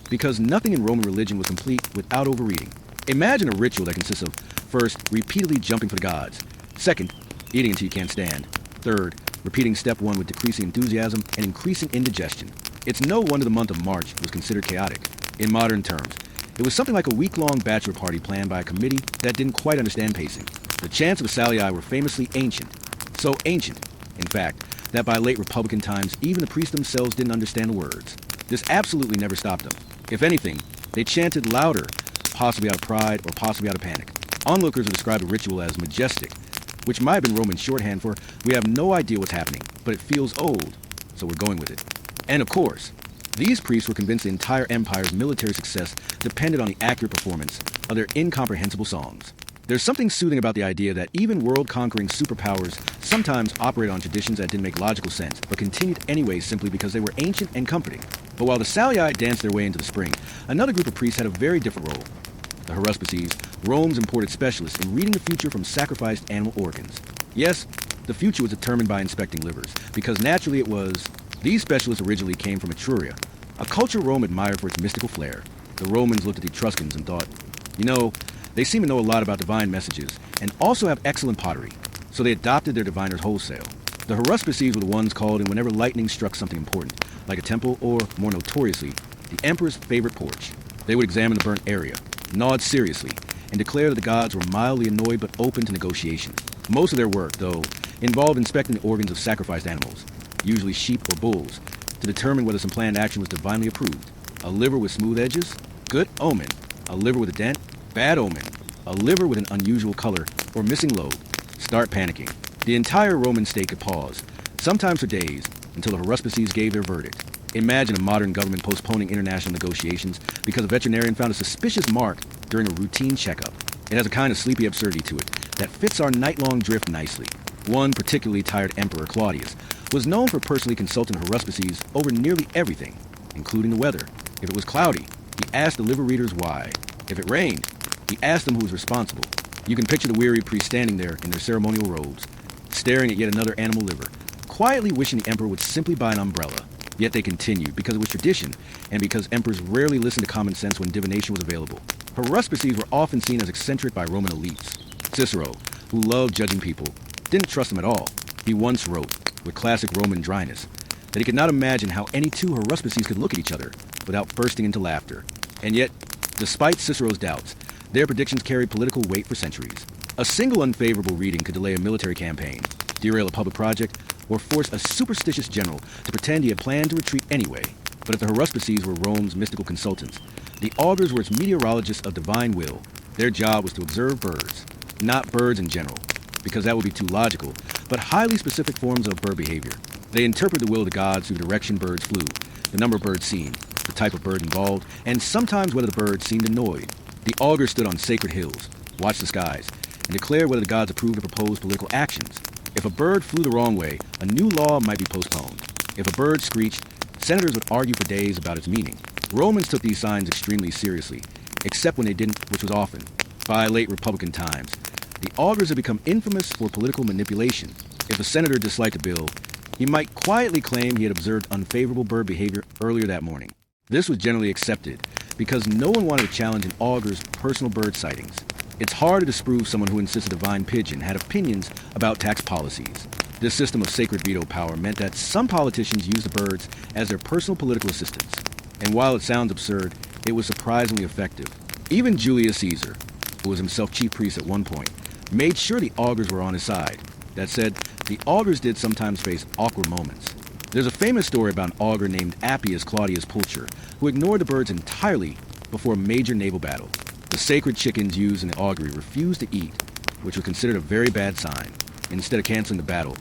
because nothing in Roman religion was complete without overeating. Imagine a ritual that consists of, first, repeatedly jumping for the gods. Second, eating until you can't stand. Third, repeating step one with decreasing enthusiasm and increasing indigestion. It's no wonder the month of March was considered chaotic. In modern terms, it was something like a week-long bachelor party planned by a committee that didn't quite understand pacing. The chants of the Salii were famously ancient. So ancient, in fact, that by late Republican times, even the priests themselves didn't understand the words. This absolutely never stopped them. If anything, they chanted louder, possibly out of pride or possibly out of panic. Onlookers would describe the ritual as majestic, which might have been Roman shorthand for, we have no idea what's happening, but it feels old, so we're going with it. And of course, these priests were convinced the entire empire's military success depended on the accurate performance of their incomprehensible songs. There's something soothing about the idea that even world-conquering superpowers sometimes operate on traditions that didn't make logical sense, but continued anyway simply because they were ancient and comforting. But while the Salii danced their way into the spring, another group of priests had a very different role. The haruspices, Rome's imported specialists in reading the future from sacrificed animal organs. Yes, the future was determined by inspecting livers, because naturally it was. These specialists originally came from Etruria, a culture Rome admired for its mystical flair. The Romans looked at the Etruscans and thought, they seem to know a lot about divine messages, and also have excellent pottery, so they adopted their diviners wholesale. The haruspices were the ones called in whenever lightning struck something important, like a temple or, more notoriously, the emperor's favorite porch. They would examine the burnt area, nod seriously, and declare that the gods were mildly annoyed but open to negotiation. Most of their work, though, involved inspecting the organs of sacrificed animals, usually sheep or bulls, to determine whether some planned action was divinely approved. A liver with smooth edges? Good omen. A liver with a dent? Bad omen. A liver with an unusual color or missing lobe? Start panicking. The entire Roman state could pause, sometimes for days, until the haruspices gave their verdict. Imagine a modern government postponing international negotiations because a veterinarian found a suspicious mark during a routine checkup. It has a kind of sleepy absurdity to it that fits our night-long drift nicely. One particularly tired emperor, Claudius, was known for personally consulting the haruspices over nearly everything, including the weather. If it was cloudy, he asked the liver readers why. If it rained, he asked them who was responsible. You can picture the weary priests standing there in their ceremonial robes, staring at yet another animal liver, quietly wishing the emperor would simply buy an umbrella. Yet they continued, because it was tradition, and because emperors rarely listened to common sense when divination was available. Haruspices were often seen as eccentric by Roman elites. Cicero, who loved judging people, didn't trust them at all. He once wrote, with classic Roman dryness, that he could not imagine how any two haruspices could look at each other without bursting into laughter. And yet, despite Cicero's doubts, their predictions carried political weight for centuries. A single unfavorable reading could delay a military campaign, derail a public project, or force a superstitious general to pretend he had planned to retreat anyway. But if the haruspices were Rome's mystical consultants, the augurs were its meteorologists of divine will. Their job was to observe birds, not birds in general, because that would be too logical, but highly specific forms of bird behavior. They interpret the will of the gods through the direction birds flew, the number of birds seen, the type of bird involved, and sometimes whether the bird seemed annoyed. The augurs stood on sacred hills, watched the skies, and declared whether the gods approved of proposed political actions. If a bird flew the wrong way, a new law might be postponed. If a bird screeched, senators would argue for days about its meaning. Romans took these signs extremely seriously, except when they didn't, which was often. By late Republican times, the augurs had become infamous for political manipulation. If a senator disliked a bill, he might quietly claim he had observed unfavorable bird behavior earlier that morning. This was generally accepted because no one wanted to challenge an augur's personal bird sightings. It's hard to disprove someone who insists a divine pigeon had opinions about tax policies. This system of sacred veto power meant that some politicians used the birds as their personal political assistants. And while it sounds absurd, it was surprisingly effective. Even Julius Caesar, who was himself chief priest at one point, made sure the augurs were on his side. That said, the augurs did sometimes face awkward moments. There's a famous story about an augur named Appius Claudius Pulcher, who ignored the birds entirely before a major naval battle. The sacred chickens used in the augury refused to eat, which was considered a very bad sign. Instead of canceling the battle,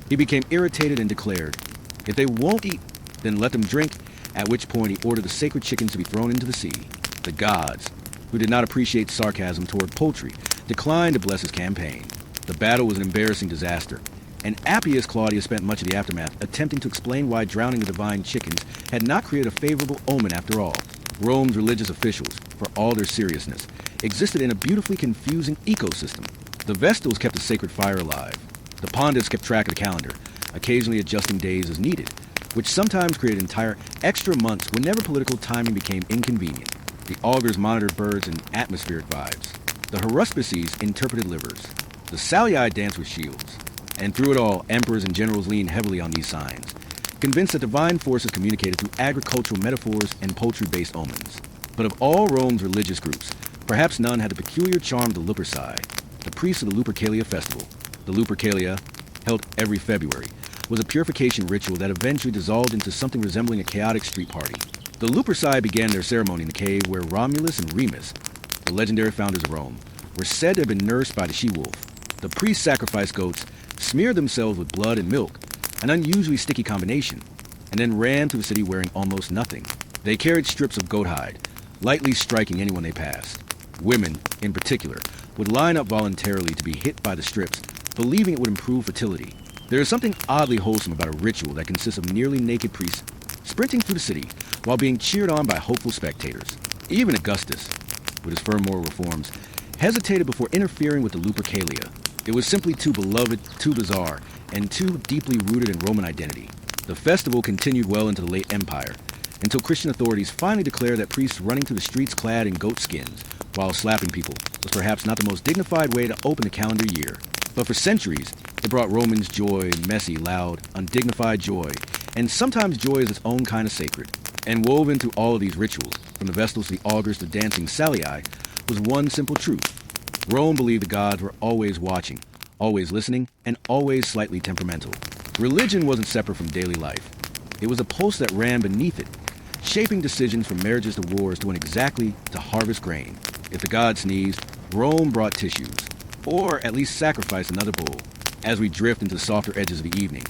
he became irritated and declared, "If they won't eat, then let them drink, at which point he ordered the sacred chickens to be thrown into the sea. The gods, who did not appreciate sarcasm toward poultry, declined to bless his campaign. The battle was an embarrassing disaster, and Appius Claudius spent much of the aftermath attempting to explain why drowning the divine chickens had not created a favorable omen after all. Rome's religious officials, for all their seriousness, existed in a beautifully confusing ecosystem. The Vestals kept the sacred fire alive. The Pontiffs kept track of the calendar, occasionally adjusting days as needed, which sometimes created entire extra months whenever political timing became inconvenient. The augurs monitored birds and atmospheric vibes. The haruspices interpreted livers. The Salii danced with shields. And through it all, emperors and generals leaned heavily on these signs, convinced that divine forces communicated through agricultural metaphors and poultry-based omens. But of all Rome's religious groups, perhaps none had the peculiar charm of the Luperci, the priests of the Lupercalia festival. The Lupercalia, held every February, was a purification ritual that eventually dissolved into something resembling a chaotic street party. The Luperci began their ceremony in the cave where Romulus and Remus, the legendary founders of Rome, were said to have been nursed by the she-wolf. The priests sacrificed goats, smeared themselves with blood and milk, an unusually sticky combination, and then ran through the city wearing almost nothing. They carried strips of goat hide, lightly striking anyone they passed. Women, in particular, would line up voluntarily to be hit by the strips, believing it would improve fertility. There is something oddly wholesome about a ritual that consists of nearly naked priests sprinting through the city while being cheered on by hopeful spectators. Even Augustus, with his firm moral reforms, hesitated before interfering with the Lupercalia. It was simply too beloved, too bizarre, and too deeply rooted in Roman identity. The festival continued well into the late Empire, until Christian authorities finally declared that priests running through the streets clad in goat skins while slapping people was perhaps not the most dignified way to open the calendar year. But for centuries, it brought Romans joy, messy, loud, undignified joy, and sometimes joy is its own kind of sacred. And woven through all of these rituals, from the Vestals to the augurs to dancing Salii, was one simple truth. Rome believed the gods were always watching, always listening, and always slightly temperamental. Religion wasn't separate from daily life. It was a pulse that ran beneath it, shaping decisions from marriages to wars doing exactly to harvest grain. If the gods sneezed, Rome brought tissues, or at least sacrificed another bull. As we drift into the softer edges of the evening,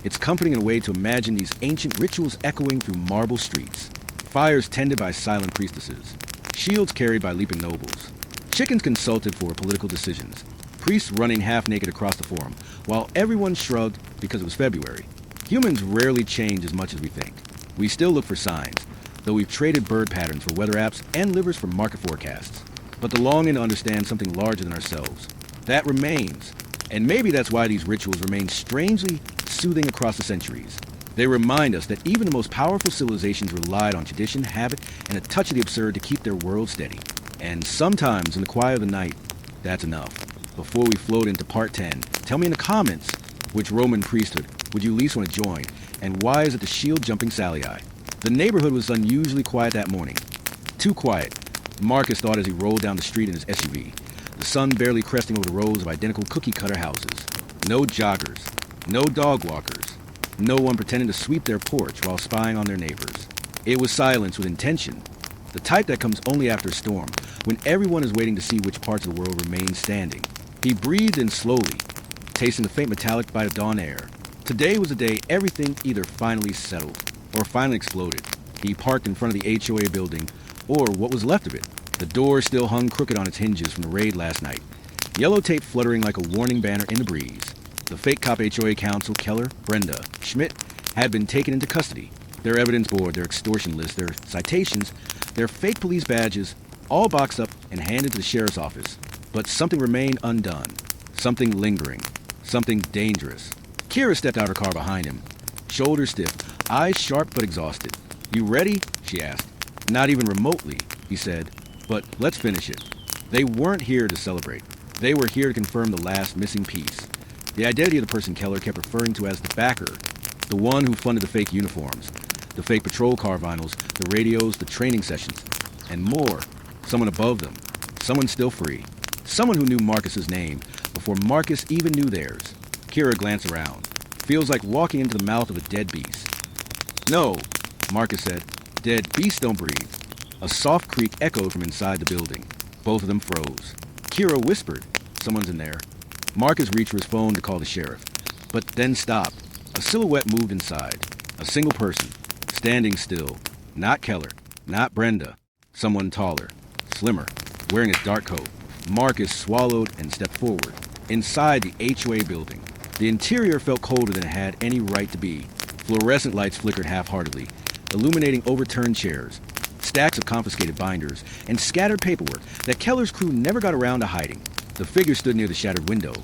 it's comforting in a way to imagine these ancient rituals echoing through marble streets. Fires tended by silent priestesses, shields carried by leaping nobles, chickens consulted for political decisions, priests running half-naked across the forum, while everyone shrugged because it was February. Humans rarely change as much as we think. We still look for signs, though we've traded bird patterns for weather apps and livers for market forecasts. But the longing to understand something larger than ourselves, that remains. And maybe that's why these rituals remain strangely soothing across the centuries. They remind us that even the most powerful civilizations relied on tradition, habit, and a touch of the absurd to keep their world steady. And sometimes, in the quiet of the night, that's enough. Before we float into part 10, tell me in the comments which Roman priesthood would you least want to join, and why is it the shield-jumping Salii? The neighborhood was unusually quiet that morning. Too quiet, Marcus thought as he rolled down the street in his SUV, the sun barely cresting over the rows of identical cookie-cutter houses. No joggers, no dog walkers, no one pretending to sweep their porch while spying on their neighbors. It was silence with intention, the type that comes only after a storm, when everyone is waiting to see which parts of the world remain standing. He breathed in slowly, tasting the faint metallic bite of dawn air. Today was the day everything either finally settled or finally exploded. He parked in front of the HOA building, or what was left of it. The door still hung crooked on its hinges from the raid last night, yellow tape fluttering like a warning banner in the breeze. The fake cop HOA counsel, Keller, Brenda, Schmidt, had been taken into custody. Their evidence board, their extortion list, their citations, their fake police badges, all boxed up and handed to the sheriff's office. But something remained undone. Something lingering. Something dangerous. Kira stepped out her car behind him, shoulders stiff, eyes sharp but exhausted. "You ready?" she asked. "Not even remotely," he said. "But let's finish it." They weren't here to celebrate. They were here to confirm the last missing piece. The identity of the person Keller kept referring to as the backer, the one who funded the fake uniforms, the fake patrol car vinyls, the radios, the training sessions, and more. Someone above them. Someone still free. Someone who knew Marcus's name before Marcus even knew theirs. Kira glanced around. Feels like walking into the mouth of a dead beast. "No," Marcus said. "Dead beasts don't breathe." A soft creak echoed from inside the building. Both of them froze. Kira whispered, "Someone's in there." Marcus reached for his phone to call the sheriff, but then stopped. A silhouette moved inside. A single person. Standing still. Not Keller. Not Brenda. Someone taller. Slimmer. Wearing a dark coat. Marcus swallowed and stepped forward. Inside the HOA building. The interior felt colder than it had any right to be. Fluorescent lights flickered half-heartedly, illuminating overturned chairs, stacks of confiscated binders, and scattered paperwork that Keller's crew never got around to hiding. The figure stood near the shattered window,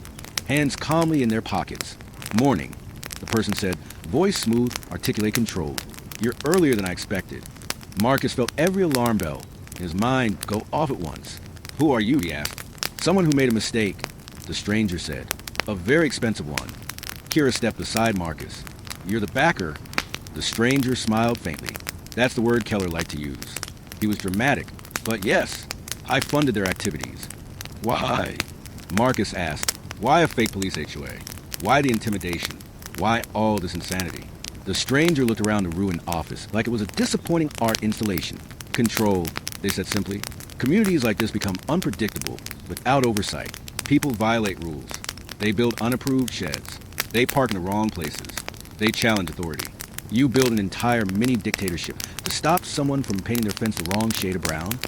hands calmly in their pockets. "Morning," the person said, voice smooth, articulate controlled. "You're earlier than I expected." Marcus felt every alarm bell in his mind go off at once. "Who are you?" he asked. "Someone who made a mistake," the stranger said. "A very expensive one." Kira stepped beside Marcus. "You're the backer." The stranger smiled faintly. That's the word Keller liked to use. He was dramatic, but yes, I funded their activities. "Why?" Marcus asked. "Why a fake police HOA? Why the intimidation? Why all this insanity?" The stranger looked around the ruined office like it was a disappointing art installation. "Control," they said simply. "Communities like this become unpredictable without oversight. People violate rules. They build unapproved sheds. They park in the wrong places. They challenge authority. You build an entire mini-dictatorship to stop someone from painting their fence the wrong shade of brown?"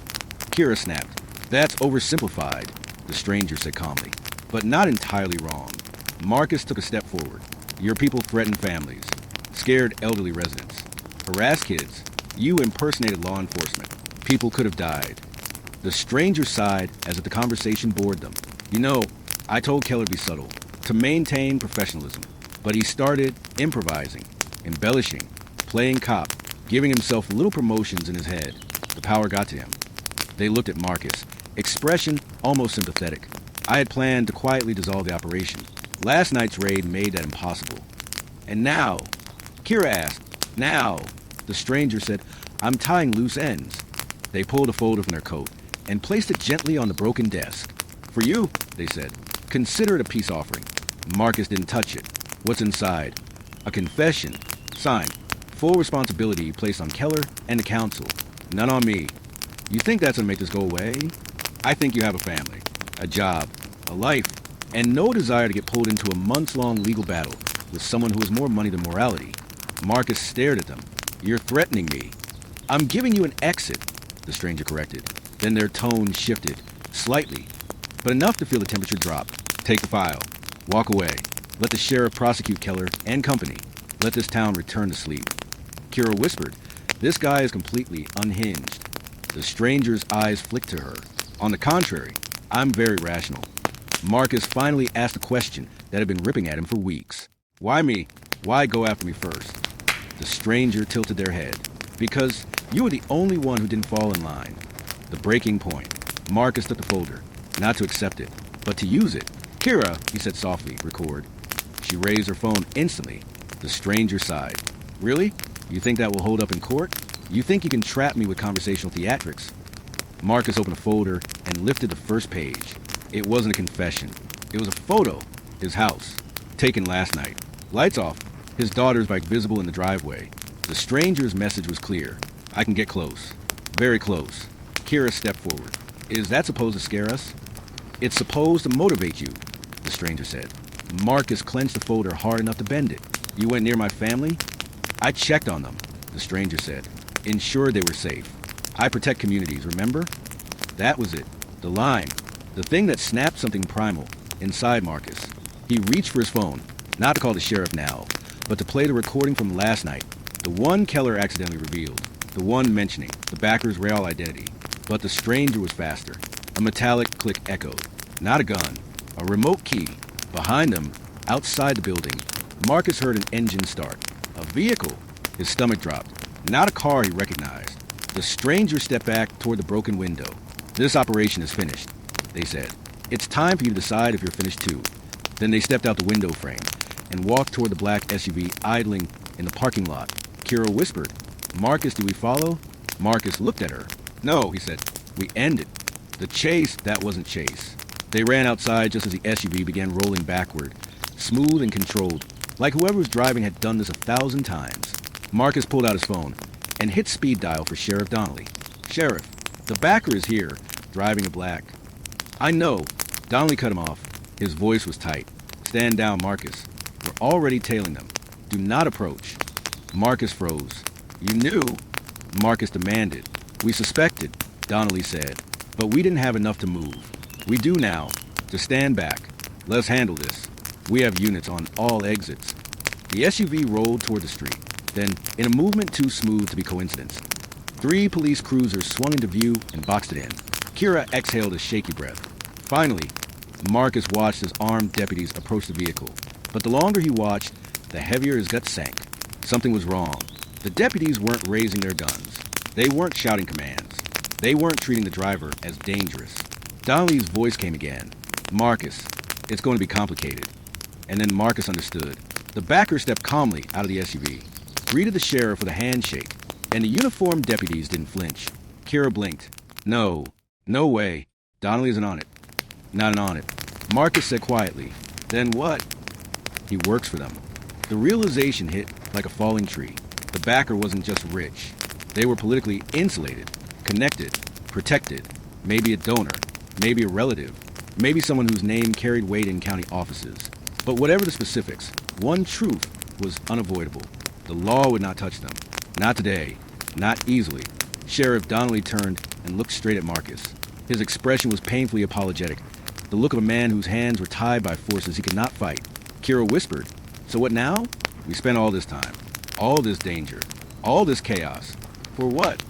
Kira snapped. "That's oversimplified," the stranger said calmly, "but not entirely wrong." Marcus took a step forward. "Your people threatened families, scared elderly residents, harassed kids. You impersonated law enforcement. People could have died." The stranger sighed as if the conversation bored them. "You know, I told Keller to be subtle, to maintain professionalism, but he started improvising, embellishing, playing cop, giving himself little promotions in his head. The power got to him." They looked at Marcus, expression almost sympathetic. "I had planned to quietly dissolve the operation. Last night's raid made that impossible." "And now?" Kira asked. "Now?" The stranger said, "I'm tying loose ends." They pulled a folder from their coat and placed it gently on the broken desk. "For you," they said. "Consider it a peace offering." Marcus didn't touch it. "What's inside?" "A confession. Signed. Full responsibility placed on Keller and the council. None on me. You think that's gonna make this go away? I think you have a family, a job, a life, and no desire to get pulled into a months-long legal battle with someone who has more money than morality." Marcus stared at them. "You're threatening me." "I'm giving you an exit," the stranger corrected. Then their tone shifted, slightly, but enough to feel the temperature drop. "Take the file. Walk away. Let the sheriff prosecute Keller and company. Let this town return to sleep." Kira whispered, "This guy is completely unhinged." The stranger's eyes flicked to her. "On the contrary, I'm very rational." Marcus finally asked a question that had been ripping at him for weeks. "Why me? Why go after me first?" The stranger tilted their head. "Because you were the only one who didn't fall in line." The breaking point. Marcus took the folder, not to accept it, but to use it. "Kira," he said softly, "record." She raised her phone instantly. The stranger sighed. "Really? You think that will hold up in court? You think you can trap me with conversational theatrics?" Marcus opened a folder and lifted the first page. It wasn't a confession. It was a photo. His house. Taken last night. Lights off. His daughter's bike visible in the driveway. The stranger's message was clear. "I can get close. Very close." Kira stepped forward. "Is that supposed to scare us?" "It's supposed to motivate you," the stranger said. Marcus clenched the folder hard enough to bend it. "You went near my family?" "I checked on them," the stranger said. "Ensured they were safe. I protect communities, remember?" That was it. The line. The thing that snapped something primal inside Marcus. He reached for his phone, not to call the sheriff now, but to play the recording from last night. The one Keller accidentally revealed. The one mentioning the backer's real identity. But the stranger was faster. A metallic click echoed. Not a gun. A remote key. Behind them, outside the building, Marcus heard an engine start. A vehicle. His stomach dropped. Not a car he recognized. The stranger stepped back toward the broken window. "This operation is finished," they said. "It's time for you to decide if you're finished too." Then they stepped out the window frame and walked toward the black SUV idling in the parking lot. Kira whispered, "Marcus, do we follow?" Marcus looked at her. "No," he said. "We ended." The chase, that wasn't chase. They ran outside just as the SUV began rolling backward, smooth and controlled, like whoever was driving had done this 1,000 times. Marcus pulled out his phone and hit speed dial for Sheriff Donnelly. "Sheriff, the backer is here, driving a black." "I know." Donnelly cut him off. His voice was tight. "Stand down, Marcus. We're already tailing them. Do not approach." Marcus froze. You knew? Marcus demanded. We suspected, Donnelly said, but we didn't have enough to move. We do now. Just stand back. Let's handle this. We have units on all exits. The SUV rolled toward the street. Then, in a movement too smooth to be coincidence, 3 police cruisers swung into view and boxed it in. Kira exhaled a shaky breath. Finally, Marcus watched as armed deputies approach the vehicle. But the longer he watched, the heavier his gut sank. Something was wrong. The deputies weren't raising their guns. They weren't shouting commands. They weren't treating the driver as dangerous. Donnelly's voice came again. Marcus, it's going to be complicated. And then Marcus understood. The backer stepped calmly out of the SUV, greeted the sheriff with a handshake, and the uniformed deputies didn't flinch. Kira blinked. No way. Donnelly isn't on it. Not on it. Marcus said quietly. Then what? He works for them. The realization hit like a falling tree. The backer wasn't just rich. They were politically insulated, connected, protected. Maybe a donor, maybe a relative, maybe someone whose name carried weight in county offices. But whatever the specifics, one truth was unavoidable. The law would not touch them. Not today. Not easily. Sheriff Donnelly turned and looked straight at Marcus. His expression was painfully apologetic, the look of a man whose hands were tied by forces he could not fight. Kira whispered, "So what now? We spent all this time, all this danger, all this chaos. For what?"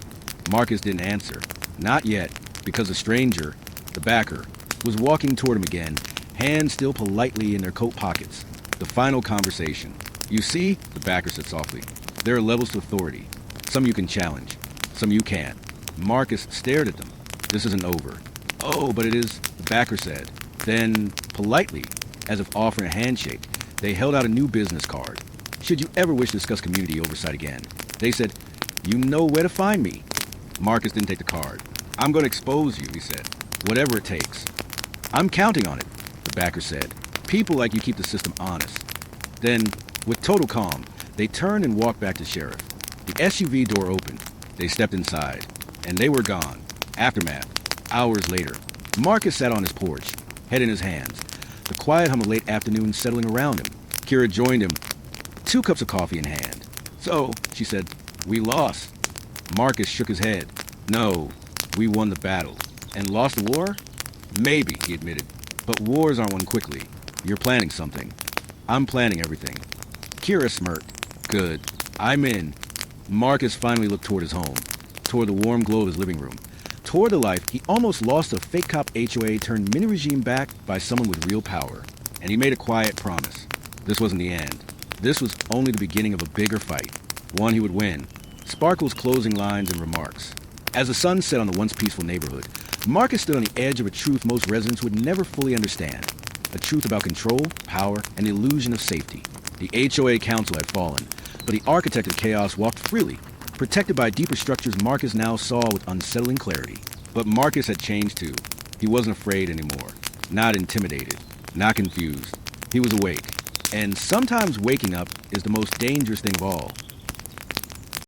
Marcus didn't answer. Not yet, because the stranger, the backer, was walking toward him again, hands still politely in their coat pockets. The final conversation. "You see," the backer said softly, "there are levels to authority. Some you can challenge, some you can't." Marcus stared at them. "This isn't over." "Oh, but it is," the backer said. Then, politely, as if offering a handshake, they held out a new business card. "Should you ever wish to discuss community oversight again," they said, "you know where to find me." Marcus didn't take the card. "I'm going to expose you," he said. "Whatever it takes." "I'm counting on it," the backer said. "People like you keep the system honest." Then, with total calm, they turned and walked back to the sheriff. The SUV door opened. They stepped inside, and they were gone. Aftermath. Hours later, Marcus sat on his porch, head in his hands, the quiet hum of late afternoon settling around him. Kira joined him, 2 cups of coffee in hand. "So," she said, "we lost." Marcus shook his head. "No, we won the battle." "And lost the war?" "Maybe," he admitted. "But wars aren't won quickly. You're planning something." "I'm planning everything." Kira smirked. "Good. I'm in." Marcus finally looked toward his home, toward the warm glow of his living room, toward the life he almost lost to fake cop HOA turned mini-regime backed by someone with real power. And he made a quiet promise. This wasn't the end. This was only the beginning of a bigger fight, one he would win. Sparkle's closing lines and remarks. As the sun set on the once peaceful neighborhood, Marcus stood on the edge of a truth most residents would never fully understand. A truth about control, power, and the illusion of safety. The HOA council had fallen, but the architect of chaos walked freely, protected by deeper structures Marcus now saw with unsettling clarity. But Marcus had changed too. He wasn't afraid anymore. Not intimidated. Not confused. He was awake. And sometimes waking up is the most dangerous thing of all.